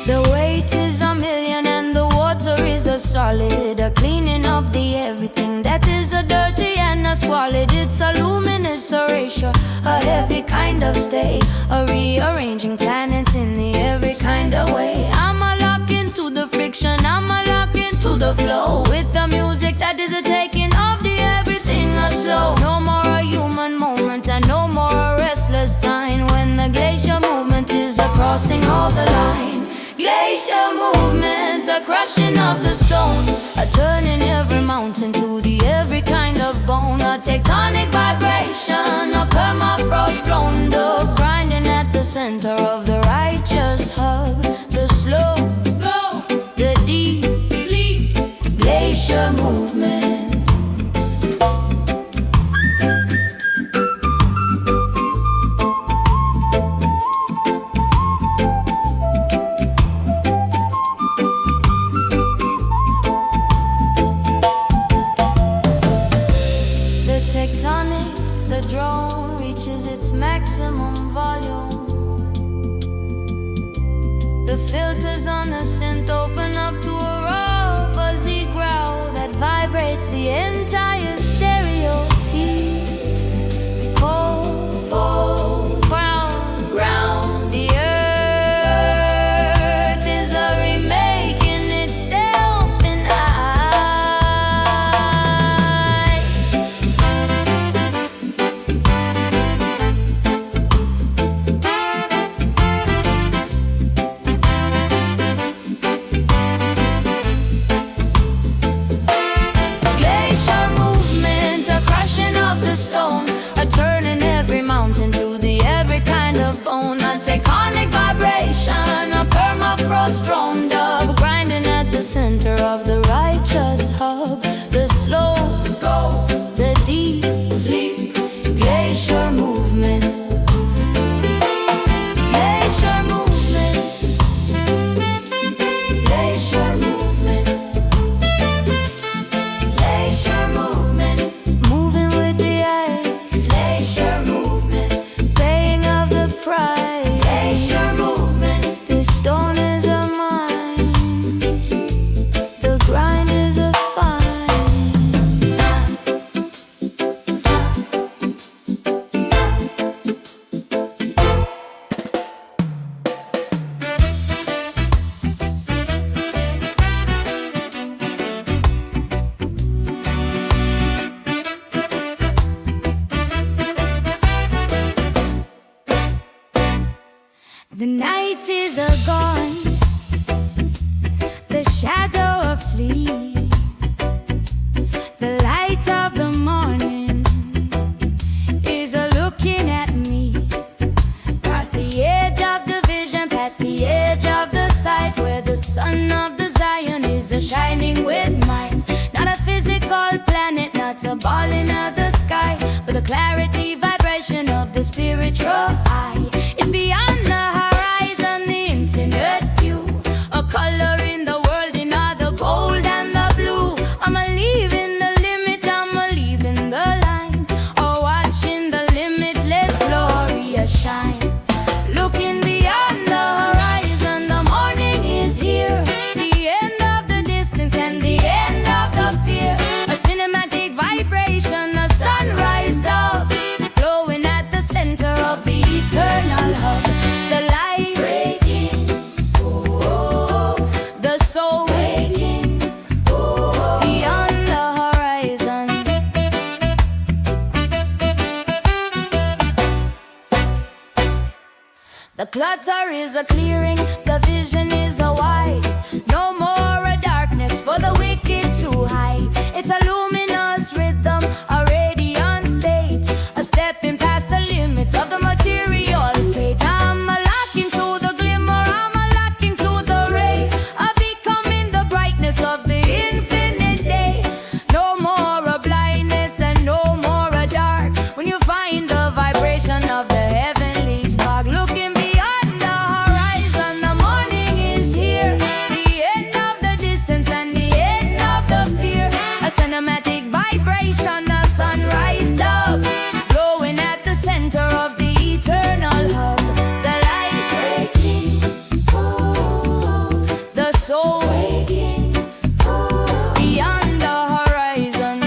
The weight is a million and the water is a solid, a cleaning up the everything that is a dirty and a squalid. It's a luminous erasure, a heavy kind of stay, a rearranging planets in the every kind of way. I'm a lock into the friction, I'm a lock into the flow, with the music that is a taking of the everything a slow. No more a human moment and no more a restless sign, when the glacier movement is a crossing of the line. Glacier movement, a crushing of the stone, a turning every mountain to the every kind of bone, a tectonic vibration, a permafrost drone dove grinding at the center of the righteous hub. The slow go, the deep sleep, glacier movement. The drone reaches its maximum volume. The filters on the synth open up to a raw, buzzy growl that vibrates the entire stereo field. Cold The night is gone, the shadow of flee, the light of the morning is looking at me. Past the edge of the vision, past the edge of the sight, where the sun of the Zion is shining with might. Not a physical planet, not a ball in the sky, but the clarity, vibration of the spiritual eye. It's beyond the horizon, the infinite view, a color in the world in all the gold and the blue. I'm leaving the limit, I'm leaving the line, or watching the limitless glory shine. Looking beyond the horizon, the morning is here, the end of the distance and the end of the fear. A cinematic vibration, a sunrise up, glowing at the center of the eternal hub. The light breaking, the soul waking, beyond the horizon. The clutter is a clearing, the vision is a wide. No more a darkness for the wicked to hide. It's a luminous rhythm, a radiant state, a stepping past the limits of the material fate. I'm locking to the glimmer, I'm locking to the ray, I'm becoming the brightness of the infinite day. No more a blindness and no more a dark, when you find the vibration of the heavenly spark. Looking beyond the horizon, the morning is here, the end of the distance and the end of the fear. A cinematic vibration, a sunrise up, glowing at the center of the eternal hub. The light breaking, the soul waking, beyond the horizon.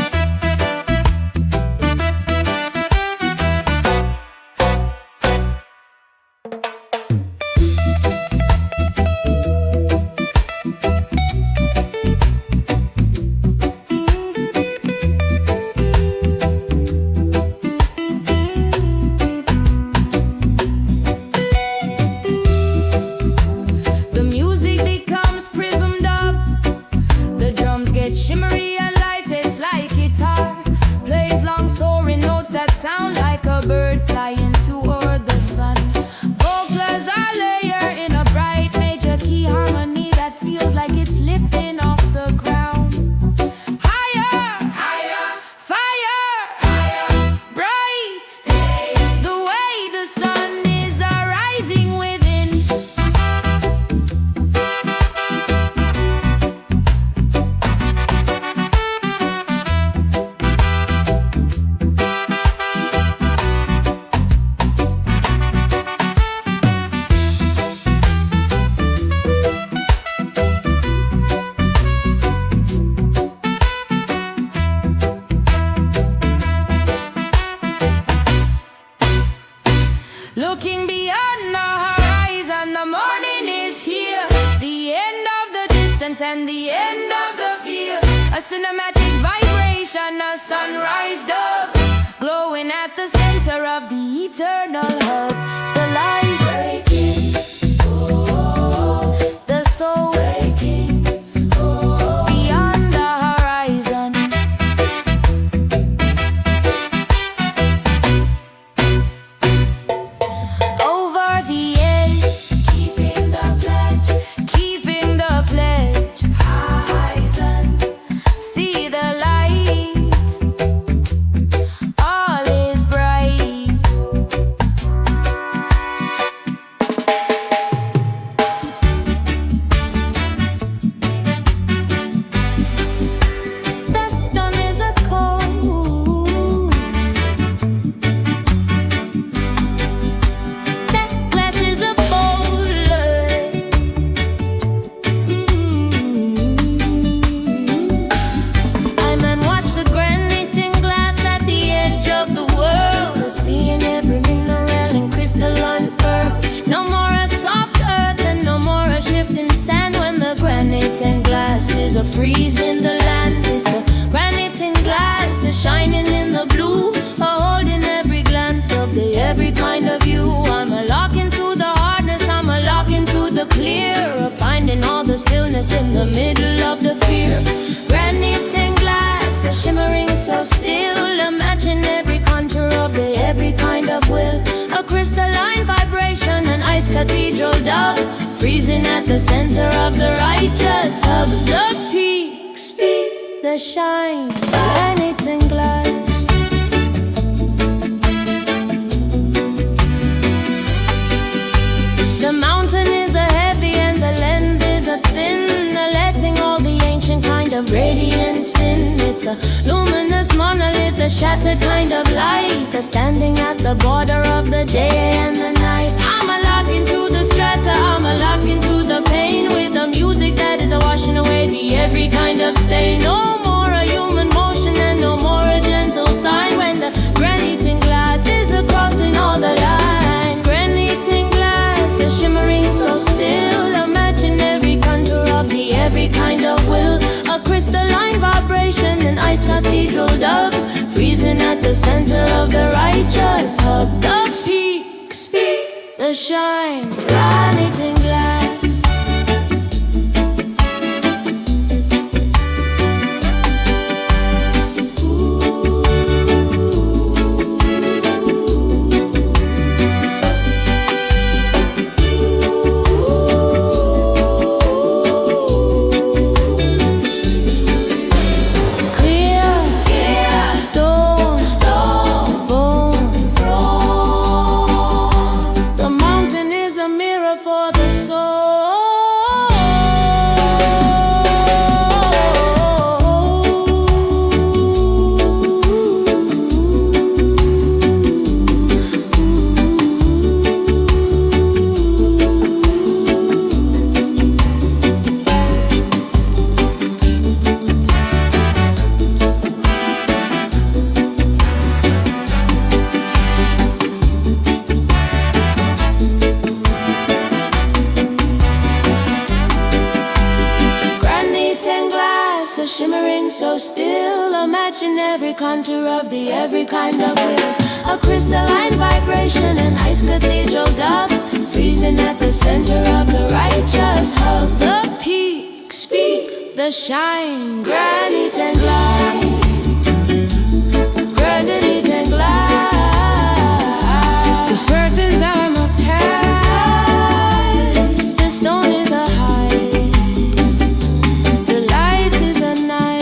The music becomes prismed up, the drums get shimmery and light, it's like guitar plays long soaring notes that sound like a bird flying toward the sun. Vocals are layered in a bright major key harmony that feels like it's lifting off the ground. Higher, higher, fire, fire, bright, the way the sun is rising within. Looking beyond the horizon, the morning is here, the end of the distance and the end of the fear. A cinematic vibration, a sunrise up, glowing at the center of the eternal hub. The light breaking, the soul waking, beyond the horizon. Over the edge, keeping the pledge, horizon. See the light, all is bright. the middle of the fear. Granite and glass, a shimmering so still. Imagine every contour of the every kind of will. A crystalline vibration, an ice cathedral dove, freezing at the center of the righteous hub. The peaks speak, the shine, granite and glass. The mountain is a heavy and the lens is a thin, letting all the ancient kind of radiance in. It's a luminous monolith, a shattered kind of light, standing at the border of the day and the night. I'm a lock into the strata, I'm a lock into the pain, with the music that is washing away the every kind of stain. No more a human motion and no more a gentle sign, when the granite in glass is crossing all the line. Granite in glass, a shimmering so still. Imagine every contour of the every kind of will. A crystalline vibration, an ice cathedral dove, freezing at the center of the righteous hub. The peaks speak, the shine, granite in glass. Contour of the every kind of will. A crystalline vibration, an ice cathedral dove, freezing at the center of the righteous hub. The peaks speak, the shine, granite and glass. Granite and glass. The curtains are my past. The stone is a high. The light is a night.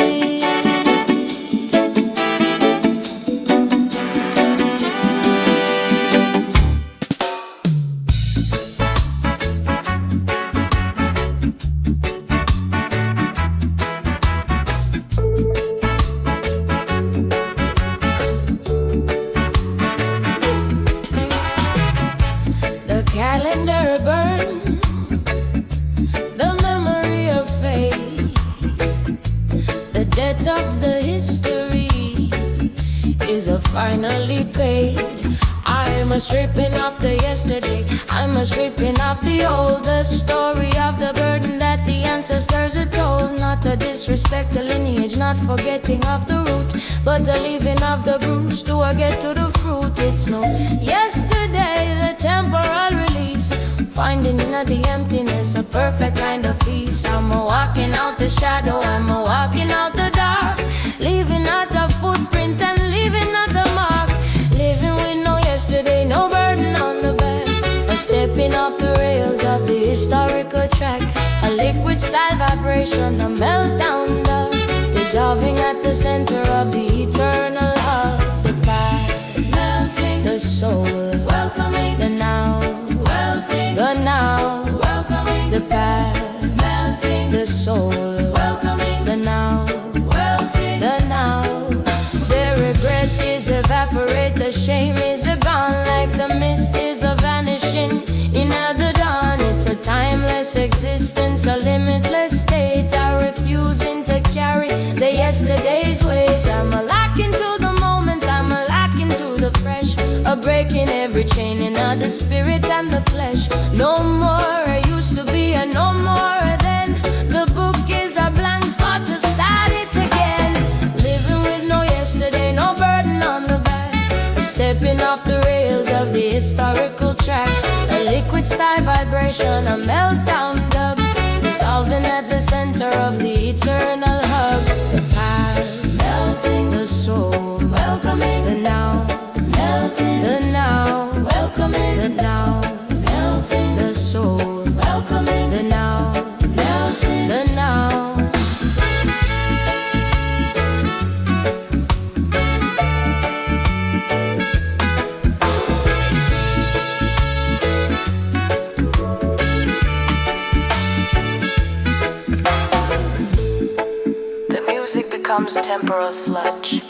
Of the history is finally paid. I'm a stripping off the yesterday, I'm a stripping off the old. The story of the burden that the ancestors had told. Not to disrespect the lineage, not forgetting of the root, but a leaving of the bruise to a get to the fruit. It's no yesterday, the temporal release, finding in the emptiness a perfect kind of peace. I'm a walking out the shadow, I'm a walking out the dark, leaving out a footprint and leaving out a mark. Living with no yesterday, no burden on the back, a stepping off the rails of the historical track. A liquid style vibration, a meltdown love, dissolving at the center of the eternal hub. The past, melting, the soul, welcoming the now, melting, the now, welcoming the past, melting, the soul, welcoming the now, melting the now. The regret is evaporate, the shame is gone, like the mist is a vanishing in the dawn. It's a timeless existence, a limitless state. I refusing to carry the yesterday's weight. I'm a lock into the moment, I'm a lock into the fresh, a breaking every chain in the spirit and the flesh. No more I used to be, and no more then. The book is a blank for to start it again. Living with no yesterday, no burden on the back, a stepping off the rails of the historical track. A liquid style vibration, a meltdown dub, dissolving at the center of the eternal hug. The past, melting the soul, welcoming the now, melting the now, welcoming the now, melting the soul, welcoming the now, melting the now. Becomes temporal sludge.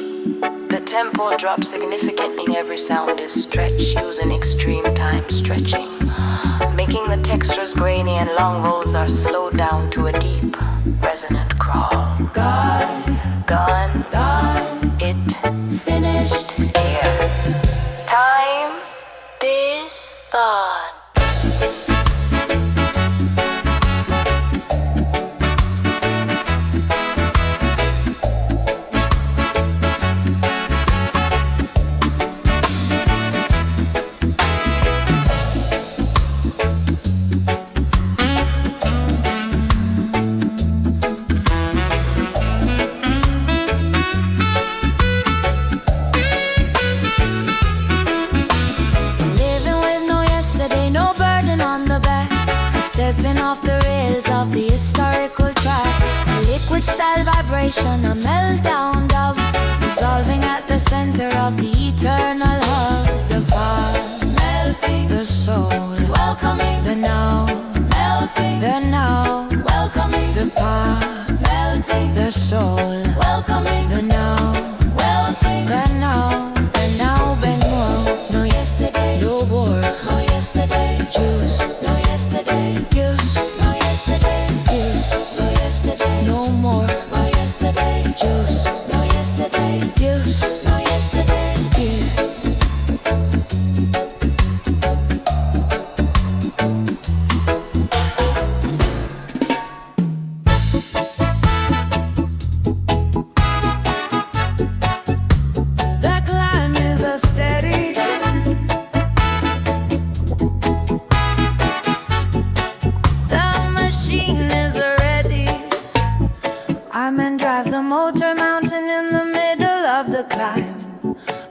The tempo drops significantly, every sound is stretched using extreme time stretching, making the textures grainy and long vowels are slowed down to a deep, resonant crawl. Gone, it finished here. Time, this thought. Stepping off the rails of the historical track, a liquid style vibration, a meltdown dub, dissolving at the center of the eternal hub. The past, melting the soul, welcoming the now, melting the now, welcoming the past, melting the soul, welcoming the now, melting the now, bend more. No yesterday, no more. No yesterday, juice. No yesterday, use. No yesterday, use. No yesterday, no more. No yesterday, juice. No yesterday, use. No yesterday, use. The climb is a steady. The machine is ready. I'm and drive the motor mountain in the middle of the climb.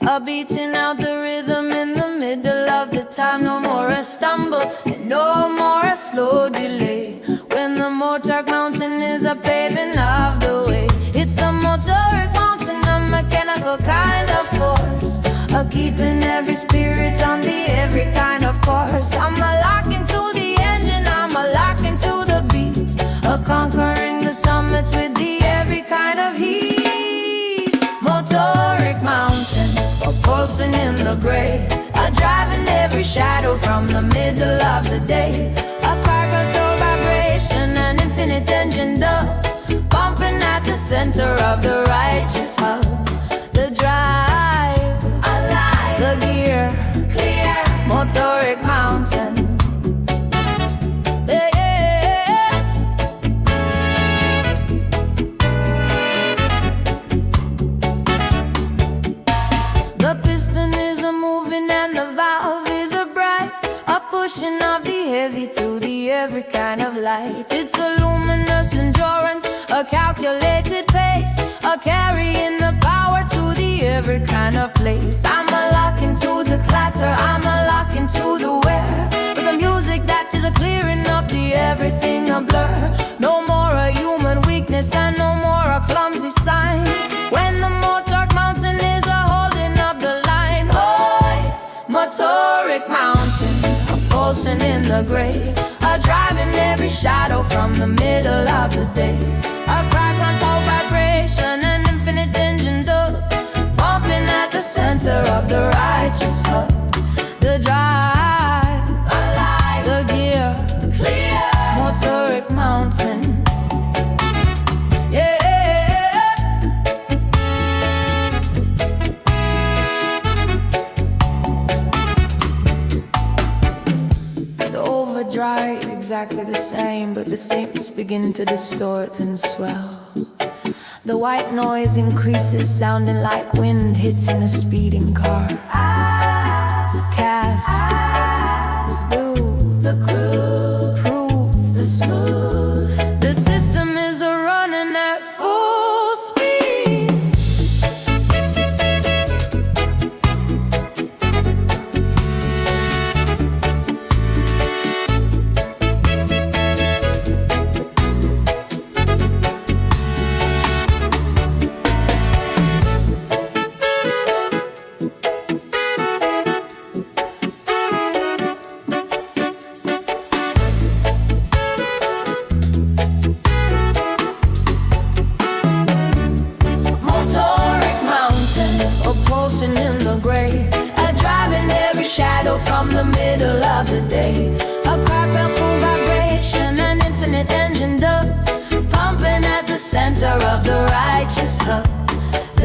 A beating out the rhythm in the middle of the time. No more a stumble and no more a slow delay. When the motor mountain is a paving of the way. It's the motoric mountain, a mechanical kind of force, a keeping every spirit on the every kind of course. I'm a lock into the engine, I'm a lock into the beat, a conquering the summits with the every kind of heat. Motoric mountain, a pulsing in the gray, a driving every shadow from the middle of the day. A cry control vibration, an infinite engine dub, bumping at the center of the righteous hub. The drive, alive, the gear, clear, motoric mountain. Yeah. The piston is a moving and the valve is a bright, a pushing of the heavy to the every kind of light. It's a luminous endurance, a calculated pace, a carrying the power to the every kind of place. I'm a lock into the clatter, I'm a lock into the wear, with the music that is a clearing up the everything a blur. No more a human weakness and no more a clumsy sign. When the motor mountain is a holding up the line. Oh, motoric mountain, a pulsing in the gray, a driving every shadow from the middle of the day. A cry control vibration, an infinite engine dub, bumping at the center of the righteous hub. The drive, alive, the gear, clear, motoric mountain. Yeah. The overdrive exactly the same, but the saints begin to distort and swell. The white noise increases, sounding like wind hitting a speeding car. Cast, do the groove, prove the smooth.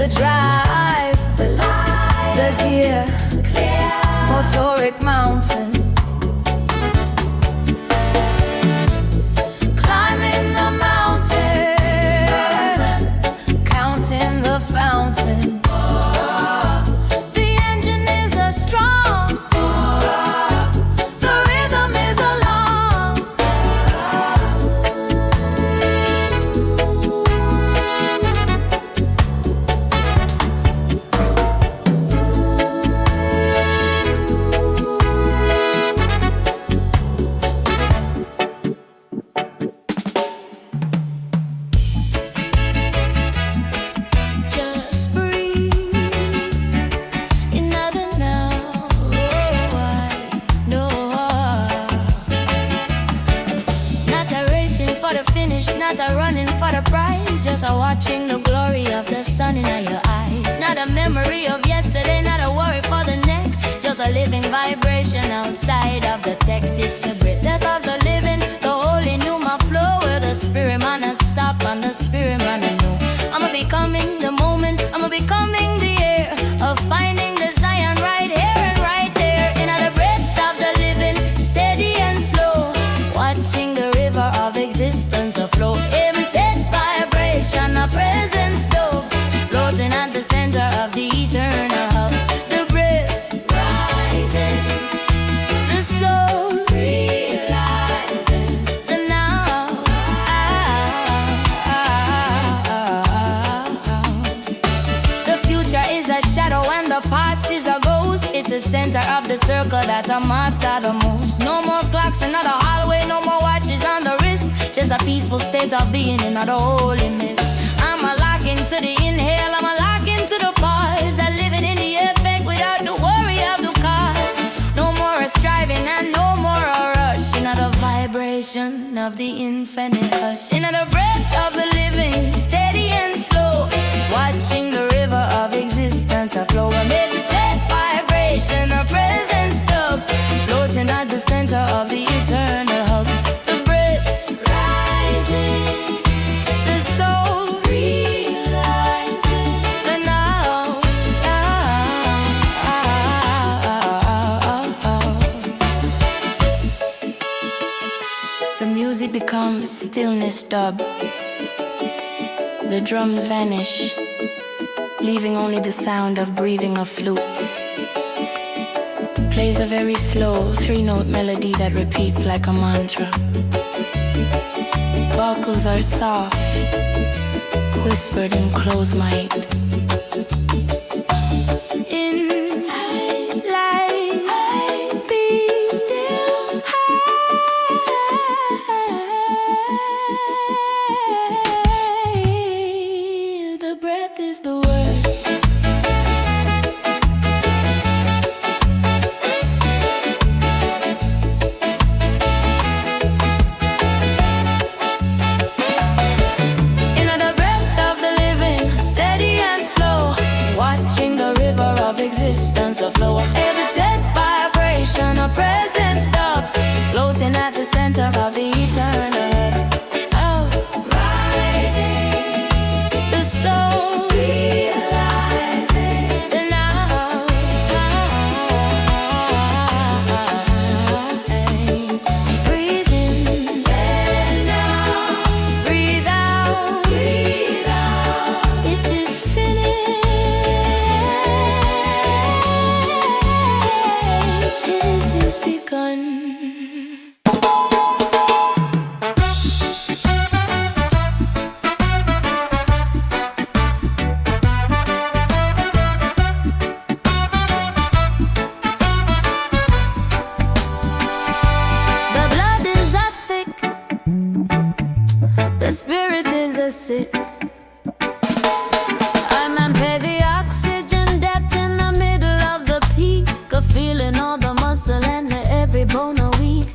the drive, the light, the gear, clear, motoric mountain. Climbing the mountain, counting the fountain. The engine is a strong, the rhythm is a long. Just breathe, another now. I know. Not a racing for the finish, not a running for the prize. Just a watching the glory of the sun in your eyes. Not a memory of yesterday, not a worry for the next. Just a living vibration outside of the text. It's a breath of the living, the holy pneuma flow. Where the spirit man has stopped and the spirit man I know. I'ma becoming the moment, I'ma becoming the air of finding the Zion right here and right there. In the breath of the living, steady and slow, watching the river of existence flow. Imitate vibration, a presence dope, floating at the center of the eternal hub. The breath rising, the soul realizing the now. The future is a shadow and the past is a ghost. It's the center of the circle that matter the most. No more clocks, another hallway, no more watches on the wrist. Just a peaceful state of being in the holy mist. I'm a lock into the inhale, I'm a lock into the pause. I'm living in the effect without the worry of the cause. No more a striving and no more a rush. In the vibration of the infinite hush. In the breath of the living, steady and slow, watching the river of existence flow. A meditate vibration, a presence dub, floating at the center of the eternal hub. The breath rising, the soul realizing the now. The music becomes stillness dub. The drums vanish, leaving only the sound of breathing a flute. Plays a very slow 3-note melody that repeats like a mantra. Vocals are soft, whispered in close might. In light, be still. The breath is the word. Existence of flow, every dead vibration, a presence stop, floating at the center of the eternal. Oh, rising, the soul realizing the now. Breathe in, and now, breathe out, breathe out. It is finished. It has begun. The blood is a thick, the spirit is a sick. I'm pay the oxygen depth in the middle of the peak, a feeling all the muscle and every bone are weak.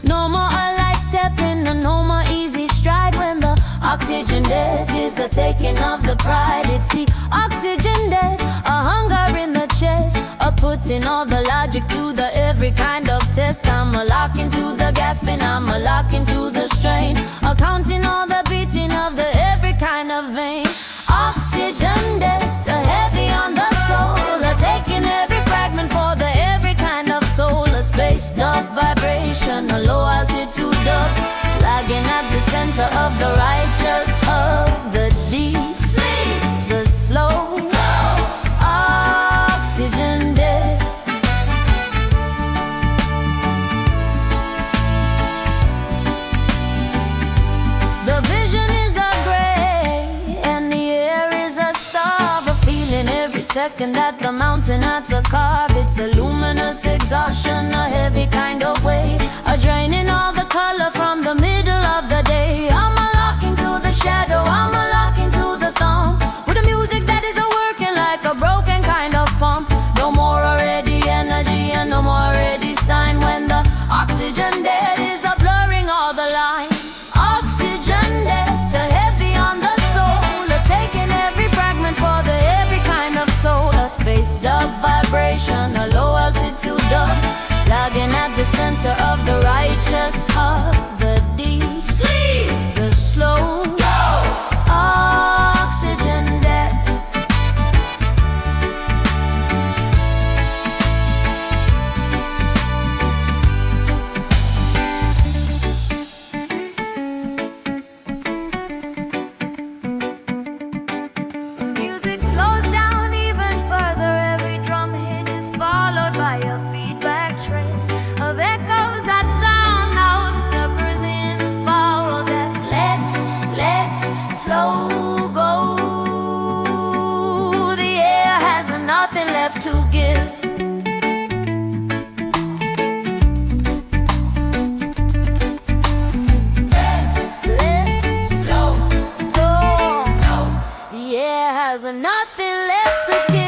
No more a light step in, no more easy stride. When the oxygen debt is the taking of the pride, it's the oxygen debt, a hunger in the chest, a putting all the logic to the every kind of test. I'm a lock into the gasping, I'm a lock into the strain, a counting all the beating of the every kind of vein. Oxygen debt, vibration, a low altitude dub, lagging at the center of the righteous hub. The deep sleep, the slow oxygen death. The vision is a gray, and the air is a star. A feeling every second that the mountain had to carve. It's a luminous exhaustion, a heavy kind of way, a draining all the color from the middle of the day. I'm a lock into the shadow, I'm a lock into the thumb, with a music that is a working like a broken kind of pump. No more already energy and no more already sign, when the oxygen dead is a blurring all the lines. Oxygen dead, too heavy on the soul, a taking every fragment for the every kind of toll. A space dub vibration, a low altitude dub, lagging at the center of the righteous hub. The deep sleep, the slow oxygen debt. Music slows down even further. Every drum hit is followed by a feedback trail of echoes that sound out the breathing power that let slow go. The air has nothing left to give. Let slow go. The air has nothing left to give.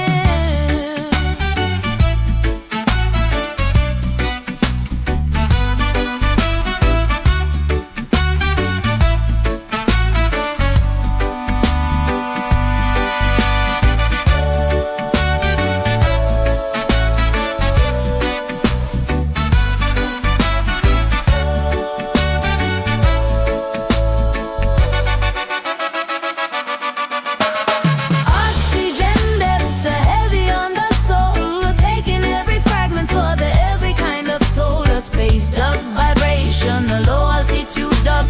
Oxygen depth, heavy on the soul, taking every fragment for the every kind of toll. A space dub vibration, a low altitude dub,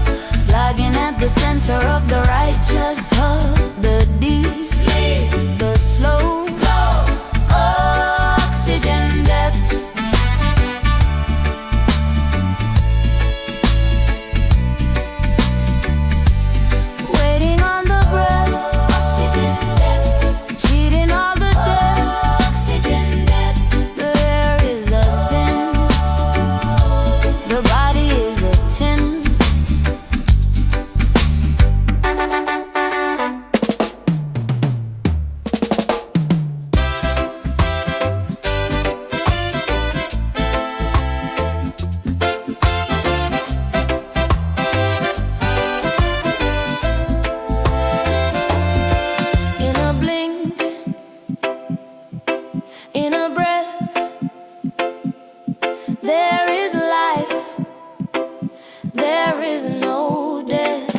lagging at the center of the righteous hub. The deep sleep, the slow oxygen depth. Waiting on the breath, oxygen depth. Cheating all the death, oxygen depth. The air is a thin, the body is a tin. In a blink, in a breath, there is life, there is no death.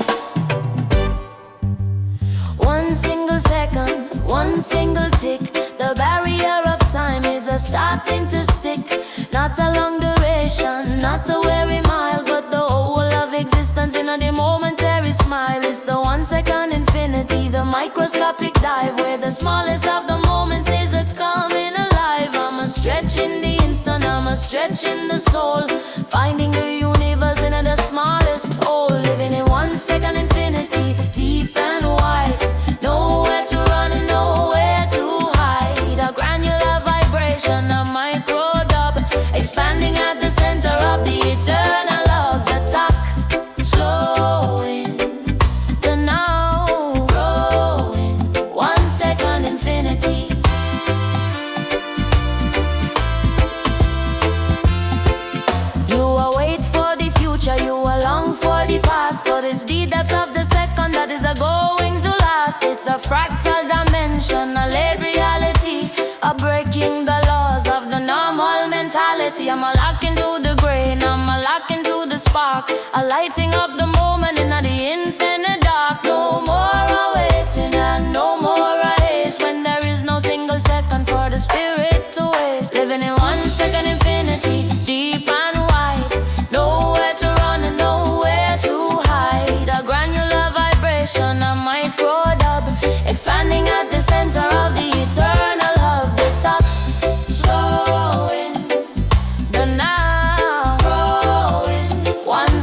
One single second, one single tick, the barrier of time is a starting to stick. Not a long duration, not a weary mile, but the whole of existence in a momentary smile. It's the 1 second infinity, the microscopic dive, where the smallest of the moments is a coming alive. I'm a stretch in the instant, I'm a stretch in the soul, finding the universe in the smallest hole. Living in 1 second infinity, deep and wide, nowhere to run and nowhere to hide. A granular vibration, a micro dub, expanding at the center of the eternal love. The talk slowing, the now growing, 1 second infinity. You await for the future, you along for the past. So it's the depth of the second that is a going to last. It's a fractal dimension, a late reality, a breaking the laws of the normal mentality. I'm a lock into the grain, I'm a lock into the spark, a lighting up the moment in the infinite dark. No more awaiting and no more haste, when there is no single second for the spirit to waste. Living in 1 second infinity, deep and wide.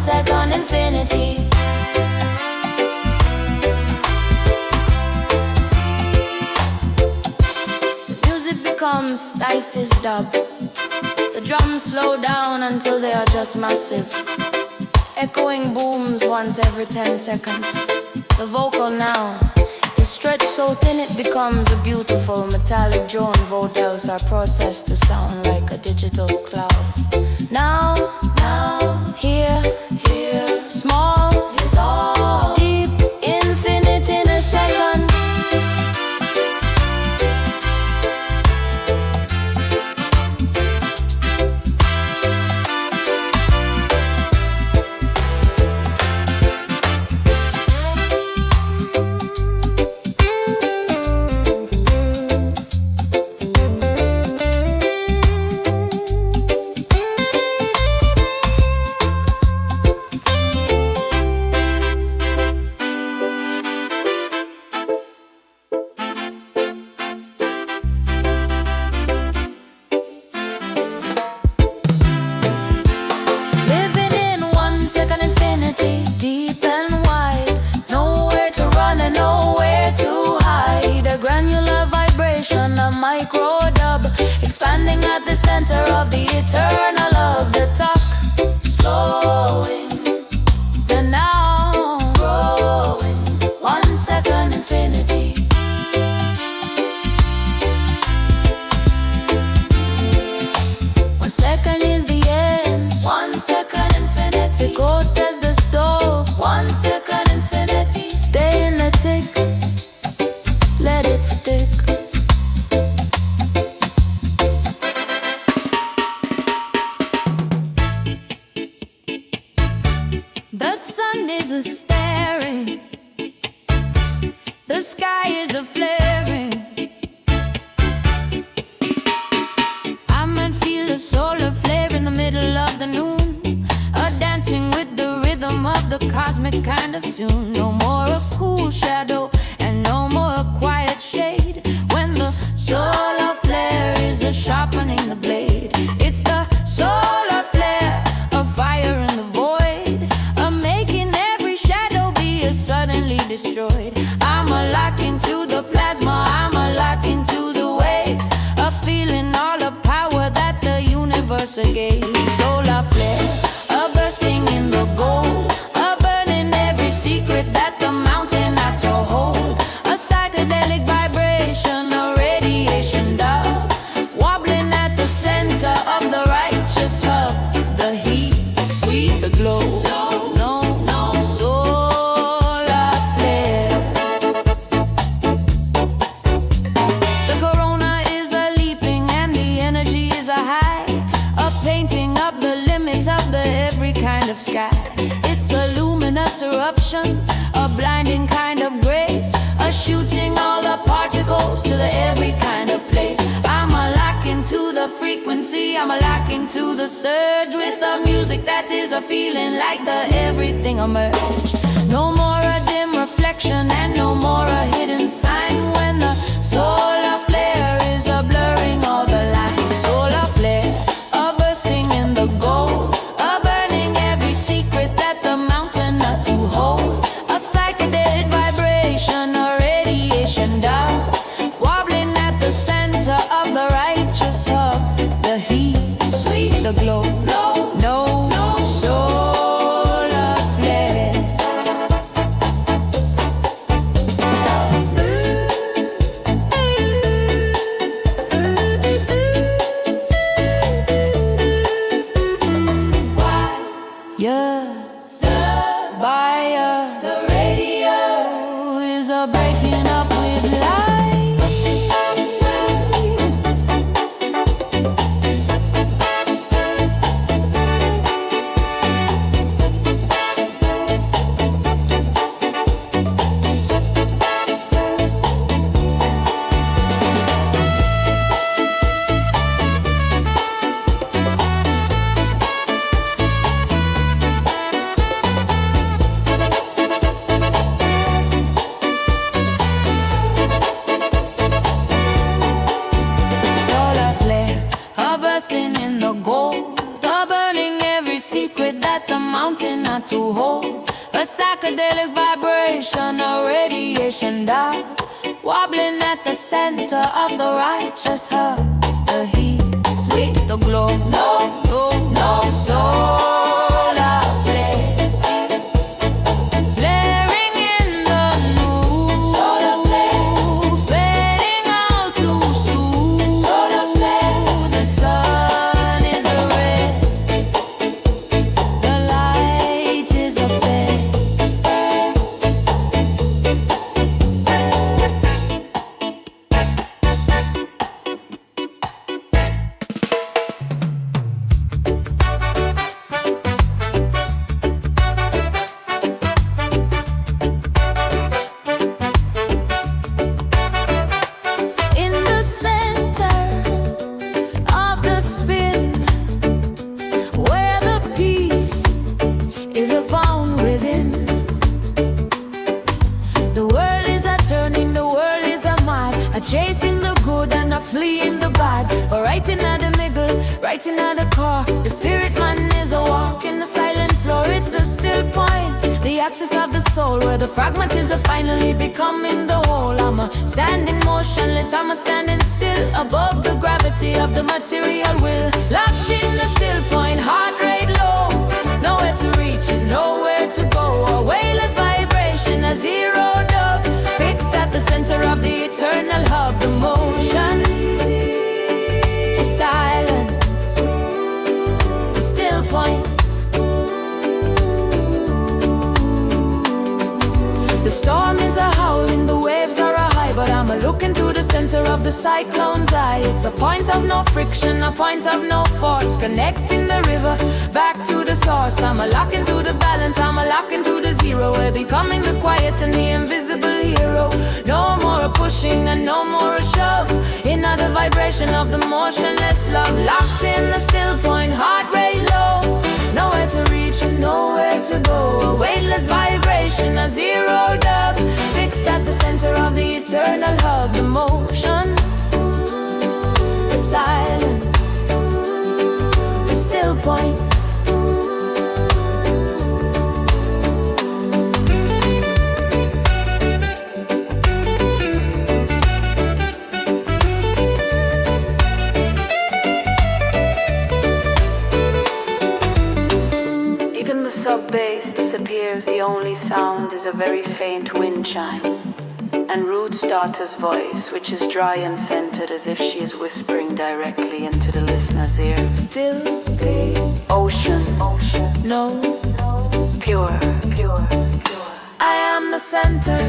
second infinity. The music becomes Dice's dub. The drums slow down until they are just massive, echoing booms once every 10 seconds. The vocal now is stretched so thin it becomes a beautiful metallic drone. Vocals are processed to sound like a digital cloud. Now, here, small is all. Deep, infinite in a second. Deep and wide, nowhere to run and nowhere to hide. A granular vibration, a micro dub, expanding at the center of the eternal of the talk. Slowing, the now growing, 1 second infinity. One second is the end, 1 second infinity. Go test the stove, 1 second infinity. Stay in the tick, let it stick. The sun is a staring, the sky is a flaring. I might feel a solar flare in the middle of the noon, dancing with the rhythm of the cosmic kind of tune. No more a cool shadow and no more a quiet shade. When the solar flare is a sharpening the blade, it's the solar flare, a fire in the void, a making every shadow be a suddenly destroyed. I'm a lock into the plasma, I'm a lock into the wave, a feeling all the power that the universe gave. Solar flare, a bursting in the gold, a burning every secret that the mountain had to hold. A psychedelic vibration, a radiation dove, wobbling at the center of the righteous hub. The heat, sweet, the glow. No, solar flare. The corona is a leaping and the energy is a high, a painting up the limit of the every kind of sky. It's a luminous eruption, a blinding kind of grace, a shooting all the particles to the every kind of place. I'm a lock into the frequency, I'm a lock into the surge, with the music that is a feeling like the everything emerge. No more a dim reflection and no more a hidden sign. When the solar flare is a blurring all the lines. Solar flare, a bursting in the gold, a burning every secret that the mountain not to hold. A psychedelic vibration, a radiation dove, wobbling at the center of the righteous hub. The heat, sweet, the glow. No, solar flare. The radio is a breaking up with light. a mountain not to hold. A psychedelic vibration, a radiation dot, wobbling at the center of the righteous heart. The heat, sweet, the glow, no solar flare, flaring in the noon, solar flare, fading out too soon, solar flare. The sun is a red, the light is a flare. Chasing the good and a fleeing the bad, but right in the middle, right in the core, the spirit man is a walk in the silent floor. It's the still point, the axis of the soul, where the fragment is finally becoming the whole. I'm a standing motionless, I'm a standing still above the gravity of the material will. Locked in the still point, heart rate low, nowhere to reach and nowhere to go. A waveless vibration, a zero dub, fixed at the center of the eternal hub. The motion, the silence, the still point. The storm is a howling, the waves are a high, but I'm a looking to the center of the cyclone's eye. It's a point of no friction, a point of no force, connecting the river back to the source. I'm a lock into the balance, I'm a lock into the zero. We're becoming the quiet and the invisible hero. No more a pushing and no more a shove, in the vibration of the motionless love. Locked in the still point, heart rate low, nowhere to reach and nowhere to go. A weightless vibration, a zero dub, fixed at the center of the eternal hub. The motion, the silence, the still point. Sub-bass disappears, the only sound is a very faint wind chime, and Ruth's daughter's voice, which is dry and centered, as if she is whispering directly into the listener's ear. Still, ocean, no, pure. I am the center.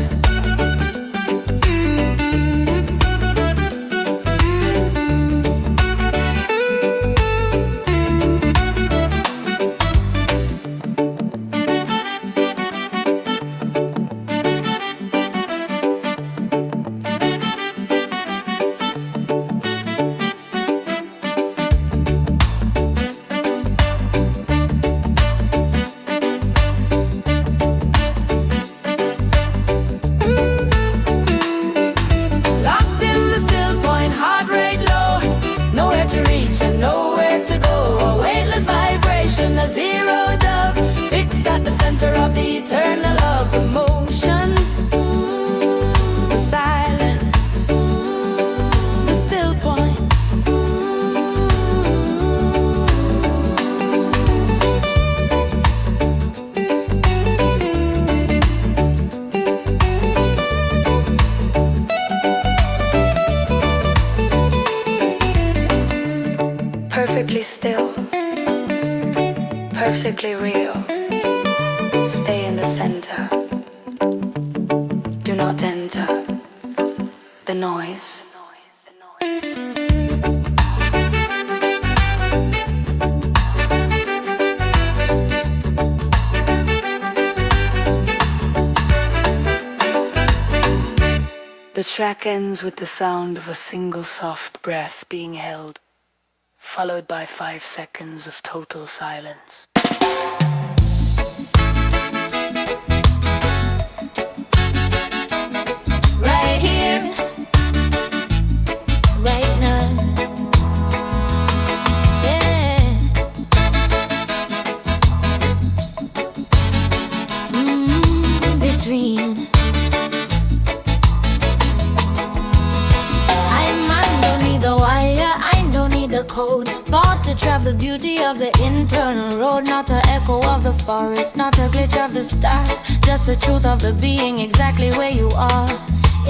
A zero dub, fixed at the center of the eternal hub. The motion, the silence, the still point. Perfectly still, perfectly real. Stay in the center. Do not enter the noise. The track ends with the sound of a single soft breath being held, followed by 5 seconds of total silence. Right here, right now, yeah. road, not an echo of the forest, not a glitch of the star, just the truth of the being exactly where you are.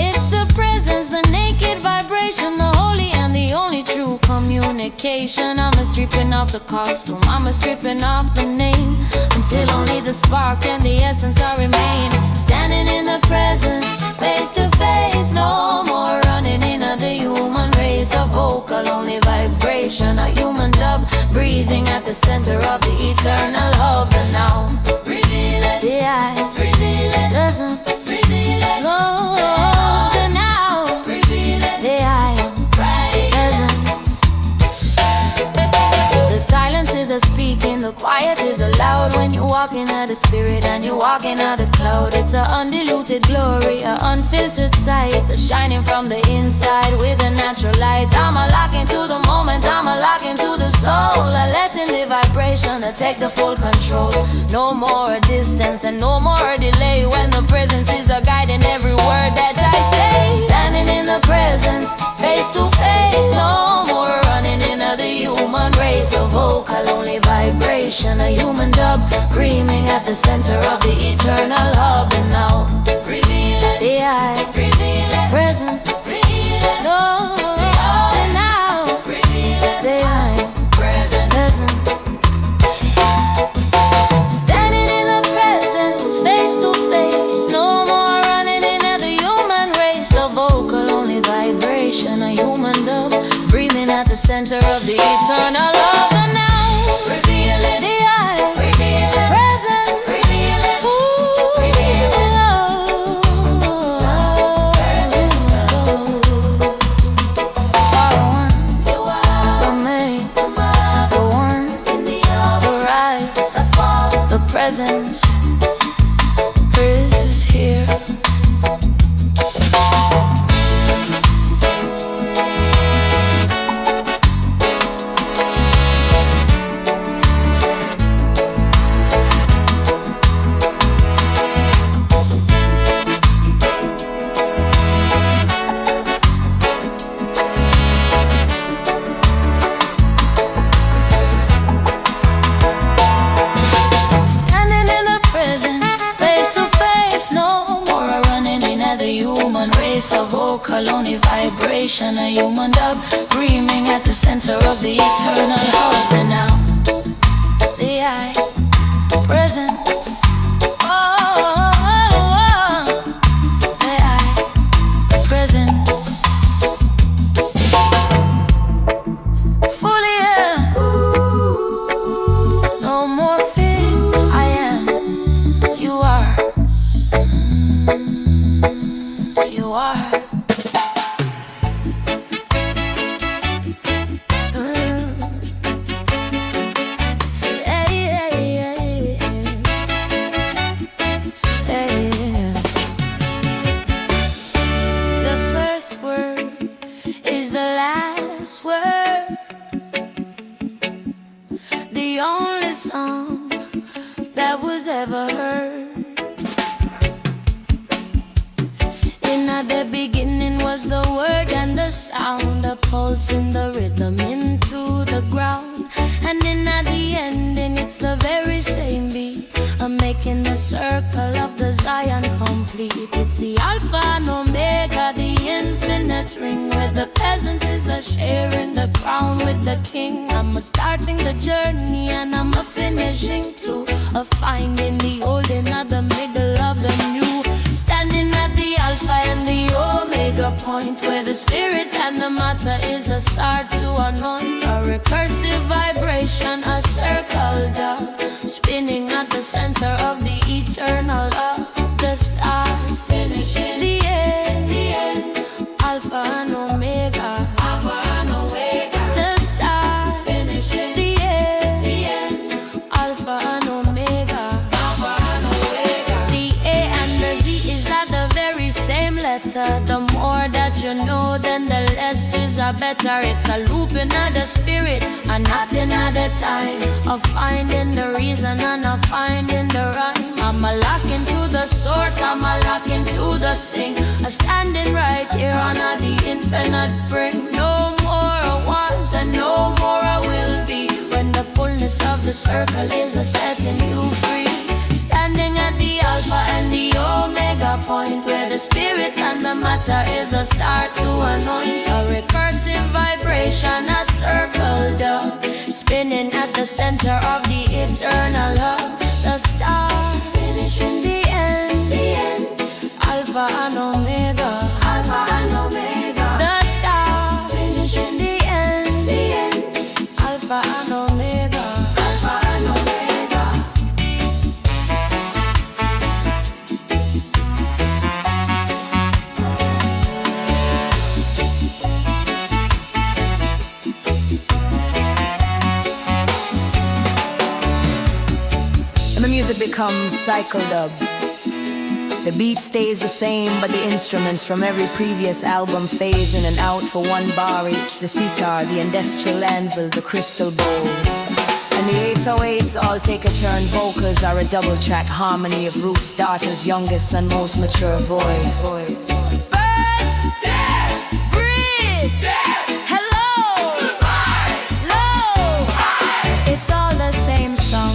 It's the presence, the naked vibration, the holy and the only true communication. I'm a stripping off the costume, I'm a stripping off the name, until only the spark and the essence are remain. Standing in the presence, face to face, no more running in the human race. A vocal only vibration, a human dub, breathing at the center of the eternal hub. And now, reveal it, the eye, reveal it, doesn't reveal it, no. The silence is a speaking, the quiet is aloud. When you're walking out the spirit and you're walking out the cloud, it's an undiluted glory, an unfiltered sight, a shining from the inside with a natural light. I'm a lock into the moment, I'm a lock into the soul, a letting the vibration to take the full control. No more distance and no more delay, when the presence is a guide in every word that I say. Standing in the presence, face to face, no more running in the human race. A vocal only vibration, a human dub, screaming at the center of the eternal hub. And now, reveal it, the eye, reveal it, present, reveal it, no, and now, reveal it, the eye, present, standing in the presence, face to face, no more running in the human race. A vocal only vibration, a human dub, breathing at the center of the eternal love. And now, reveal it, the eye, reveal it, present, reveal it, ooh, reveal it, present, the one, the made, the one in the other, the rise, the fall, the presence. Chris is here. A vocal only vibration, a human dub, screaming at the center of the eternal hub. And now, the eye, presence, the eye, presence, fully here, no more fear, I am, you are. You are. The first word is the last word, the only song that was ever heard. At the beginning was the word and the sound, a pulse in the rhythm into the ground. And in at the ending it's the very same beat, making the circle of the Zion complete. It's the Alpha and Omega, the infinite ring, where the peasant is a sharing the crown with the king. I'm a starting the journey and I'm a finishing too, a finding the old in the middle of the new. Standing at the Alpha and the Omega point, where the spirit and the matter is a start to anoint. A recursive vibration, a circle dub, spinning at the center of the eternal up. The start, finishing the end, Alpha and Omega, Alpha and Omega. The start, finishing the end, Alpha and Omega, Alpha and Omega. The A and the Z is at the very same letter. The more that you know, then the less is a better. It's a looping of the spirit, a nothing at a time, of finding the reason and of finding the rhyme. I'm a lock into the source, I'm a lock into the sing, a standing right here on the infinite brink. No more I was and no more I will be, when the fullness purpose of the circle is a setting you free. Standing at the Alpha and the Omega point, where the spirit and the matter is a star to anoint. A recursive vibration, a circle dove, spinning at the center of the eternal hub. The star finishing the end, Alpha and Omega, Alpha and Omega. The star finishing the end, Alpha and Omega, Alpha and Omega. And the music becomes cycle dub. The beat stays the same, but the instruments from every previous album phase in and out for one bar each. The sitar, the industrial anvil, the crystal bowls. And the 808s all take a turn. Vocals are a double track harmony of roots, daughters, youngest and most mature voice. Birth, death, breathe, death, hello, goodbye, low, high. It's all the same song.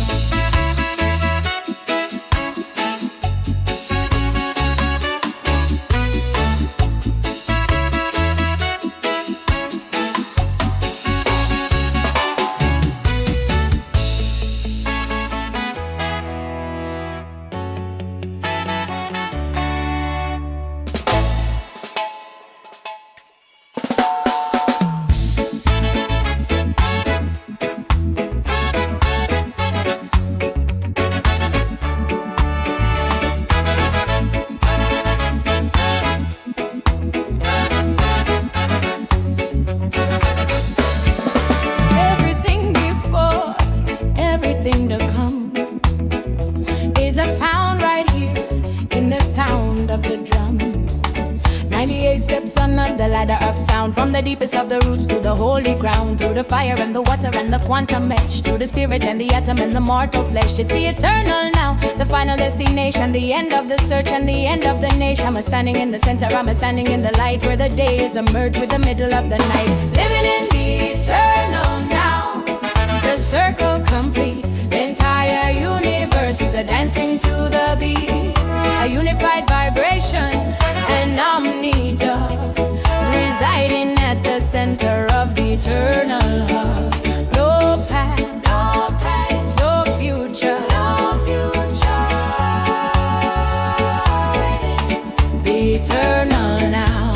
From the deepest of the roots to the holy ground, through the fire and the water and the quantum mesh, through the spirit and the atom and the mortal flesh. It's the eternal now, the final destination, the end of the search and the end of the nation. I'm standing in the center, I'm standing in the light, where the day is emerged with the middle of the night. Living in the eternal now, the circle complete, the entire universe is a dancing to the beat, a unified vibration, and omni-dub, residing at the center of the eternal hub. No past, no past, no future, no future. The eternal now.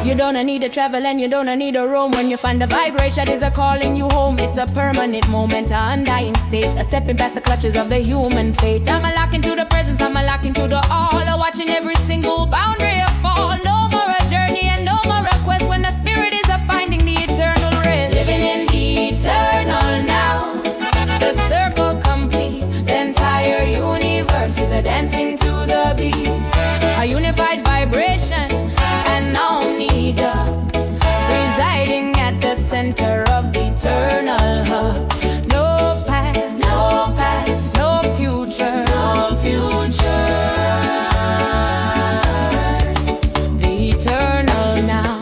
You don't need to travel and you don't need to roam. When you find the vibration is a calling you home. It's a permanent moment, an undying state, a stepping past the clutches of the human fate. I'm a lock into the presence, I'm a lock into the all, watching every single boundary fall. No more a journey and no more a quest, when the spirit is a finding the eternal rest. Living in the eternal now, the circle complete, the entire universe is a dancing to the beat, a unified vibration, and omni-dub, residing at the center of the eternal hub. No past, no past, no future, no future. The eternal now.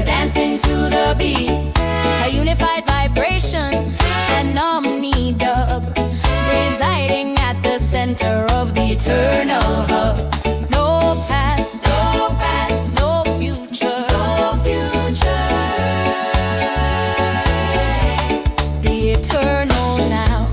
Dancing to the beat, a unified vibration, an omni-dub, residing at the center of the eternal hub. No past, no past, no future, no future. The eternal now.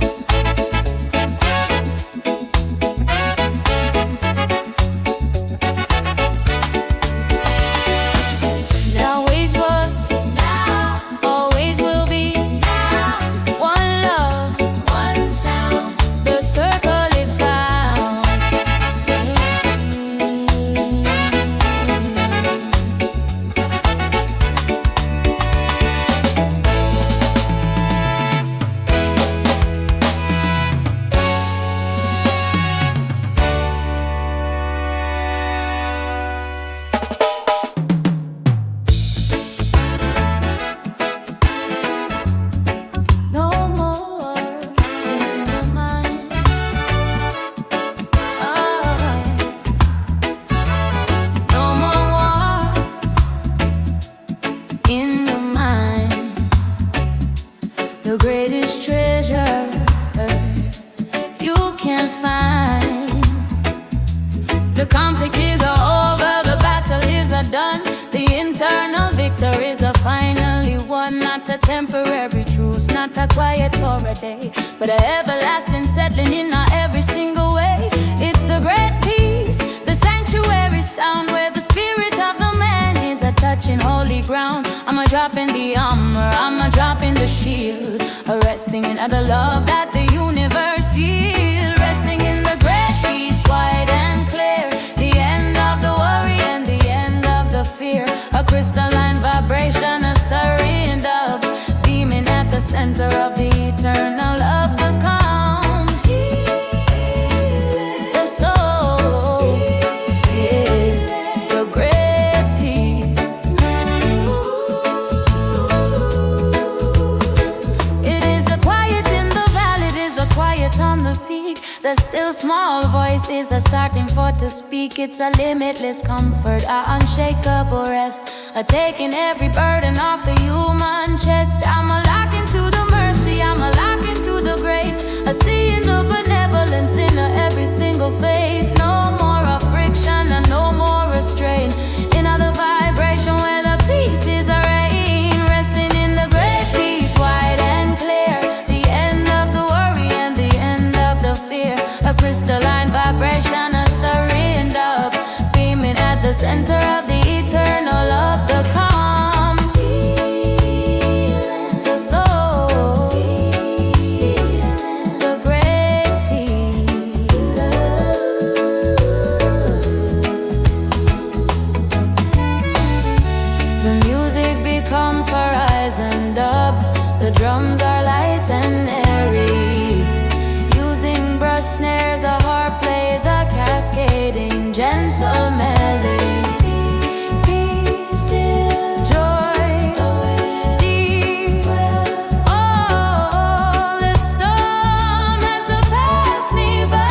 The conflict is over, the battle is done. The internal victories are finally won. Not a temporary truce, not a quiet for a day, but an everlasting settling in every single way. It's the great peace, the sanctuary sound, where the spirit of the man is a touching holy ground. I'm a drop in the armor, I'm a drop in the shield, resting in the love that the universe yields. Resting in the great peace, wide and clear, the end of the worry and the end of the fear. A crystalline vibration, a serene dub, beaming at the center of the eternal love. The calm, the soul, the great peace. It is a quiet in the valley, it is a quiet on the peak. The still small voice is a starting for to speak. It's a limitless comfort, a unshakable rest, a taking every burden off the human chest. I'm a lock into the mercy, I'm a lock into the grace, a seeing the benevolence in every single face. No more of friction and no more restraint, in the vibration where the peace is a reign. Resting in the great peace, wide and clear, the end of the worry and the end of the fear. A crystalline vibration, a serene dub, beaming at the center of the eternal love. The calm, the soul, the great peace. The music becomes horizon dub, the drums are light and airy, using brush snares, a harp plays a cascading gentle melody. Peace, still, joy, deep. Oh, the storm has passed me by.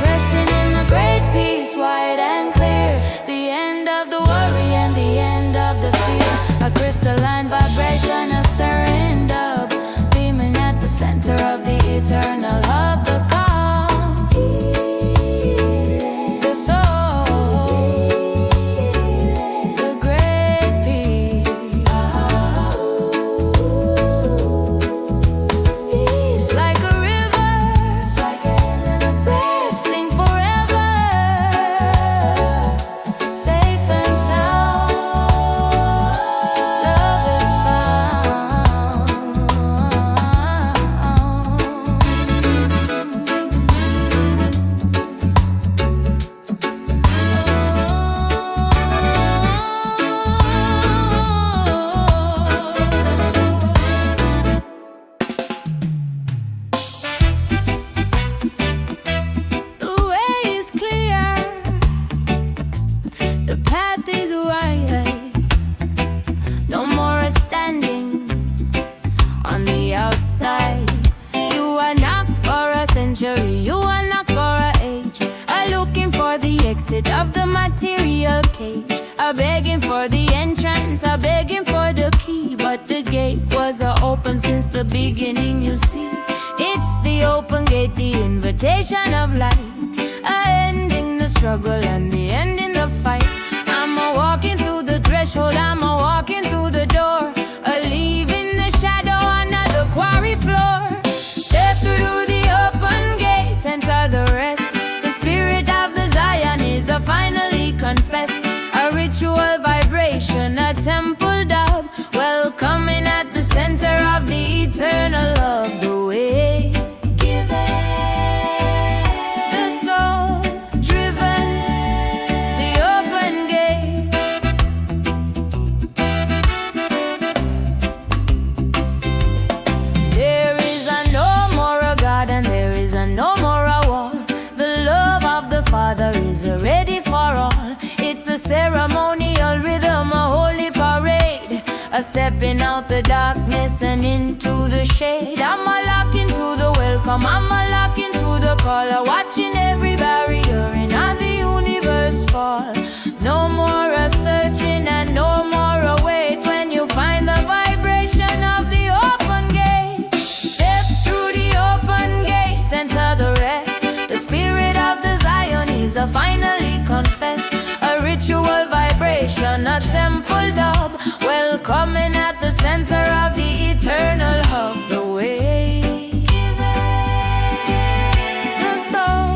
Resting in the great peace, wide and clear, the end of the worry and the end of the fear. A crystalline vibration, a serene dub, beaming at the center of the eternal hub. The calm, the soul, the great peace. It's like a river, resting forever, safe and sound. Love is found. The way is clear, the path is wide. No more standing on the outside. You are not for a century, you are not for an age. A looking for the exit of the material cage, a begging for the entrance, a begging for the key. But the gate was open since the beginning, you see. It's the open gate, the invitation of light, ending the struggle and the end in the fight. I'm a walking through the threshold, I'm a walking through the door, a leaving the shadow under the quarry floor. Step through the open gate, enter the rest. The spirit of the Zion is finally confessed. A ritual vibration, a temple dub, welcoming at the center of the eternal love. The way given, the soul driven, the open gate. There is a no more a God and there is a no more a war. The love of the Father is ready for all. It's a ceremonial rhythm, a holy parade, a stepping out the darkness and into the shade. I'm a lock into the welcome, I'm a lock into the color, watching every barrier in the universe confess. A ritual vibration, a temple dub, welcoming at the center of the eternal hub. The way, the soul,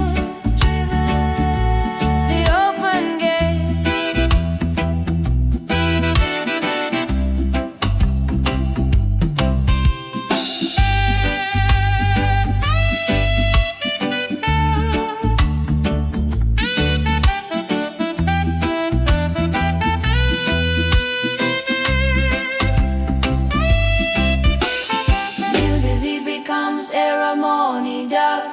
the open gate. Ceremony dub.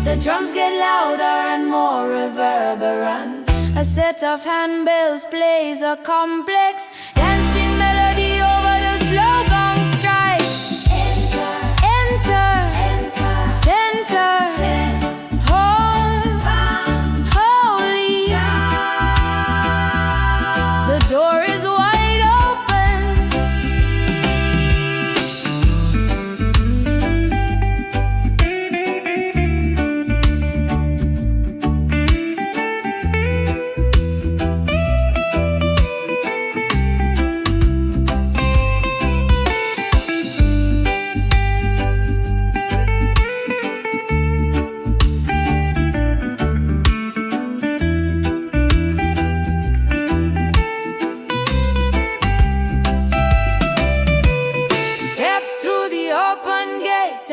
The drums get louder and more reverberant. A set of handbells plays a complex dancing melody over the slow gong strikes. Enter, enter, center, holy. The door is wide open.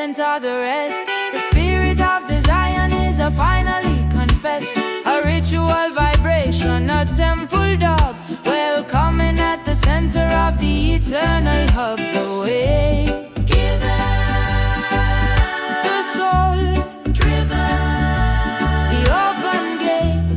Enter the rest. The spirit of the Zion is finally confessed. A ritual vibration, a temple dub, welcoming at the center of the eternal hub. The way given, the soul driven, the open gate.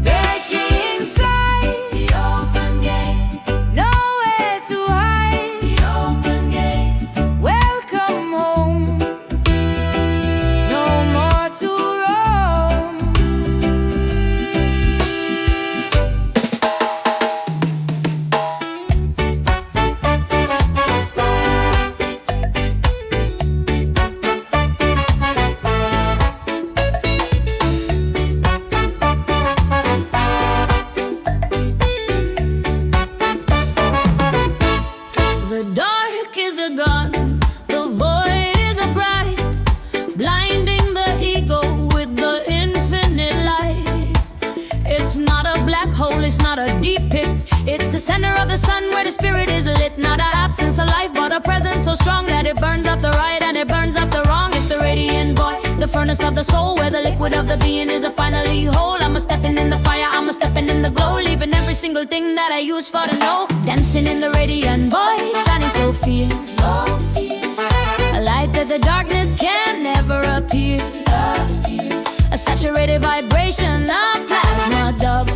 The king's light, the open gate. Nowhere to hide, the open gate. Welcome home, no more to roam. The dark is a gun, the void is a bright, blinding the ego with the infinite light. It's not a black hole, it's not a deep pit. It's the center of the sun where the spirit is lit. Not an absence of life, but a presence so strong that it burns up the right and it burns up the wrong. It's the radiant void, the furnace of the soul, where the liquid of the being is a finally whole. I'm a stepping in the fire, I'm a stepping in the glow, leaving every single thing that I use for the know. Dancing in the radiant void, shining so fierce, so fierce. A light that the darkness can never appear. A saturated vibration, a plasma dub,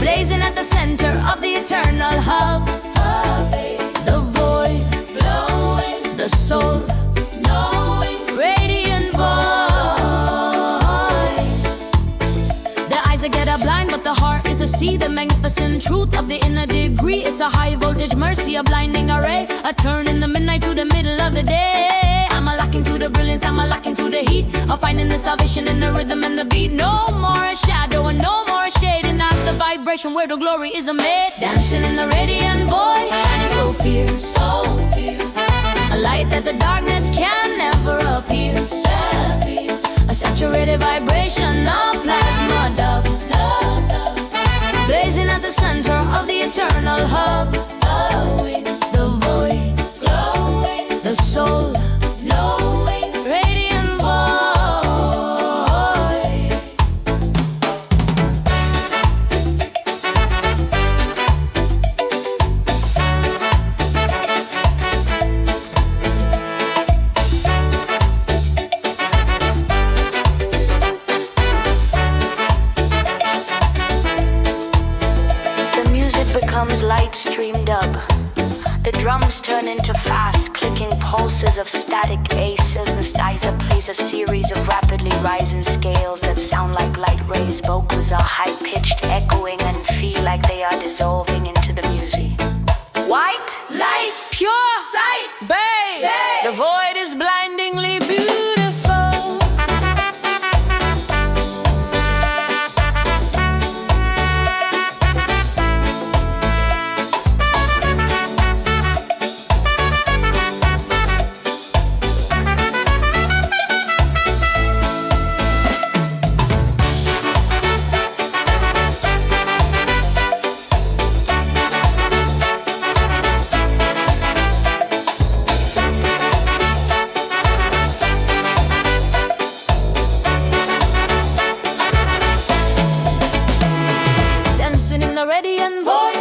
blazing at the center of the eternal hub. The void, glowing, the soul, knowing, radiant void. The eyes that get are blind, but the heart is to see the magnificent truth of the inner degree. It's a high voltage mercy, a blinding array, a turn in the midnight to the middle of the day. I'm a locking to the brilliance, I'm a locking to the heat of finding the salvation in the rhythm and the beat. No more a shadow and no more a shade, and that's the vibration where the glory is made. Dancing in the radiant void, shining so fierce, so fierce. A light that the darkness can never appear. A saturated vibration, a plasma dub, blazing at the center of the eternal hub. The void, glowing, the soul, knowing, radiant void. Becomes light stream dub. The drums turn into fast clicking pulses of static aces. The styzer plays a series of rapidly rising scales that sound like light rays. Vocals are high pitched, echoing, and feel like they are dissolving into the music. White light. pure sight, babe. stay. The void is blindingly beautiful.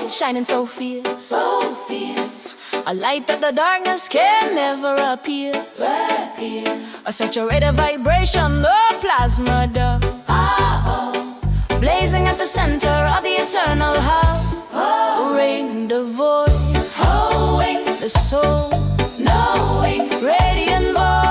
Shining so fierce, a light that the darkness can never appear. A saturated vibration, the plasma dove, blazing at the center of the eternal hub. Ring the void, hoeing the soul, knowing radiant void.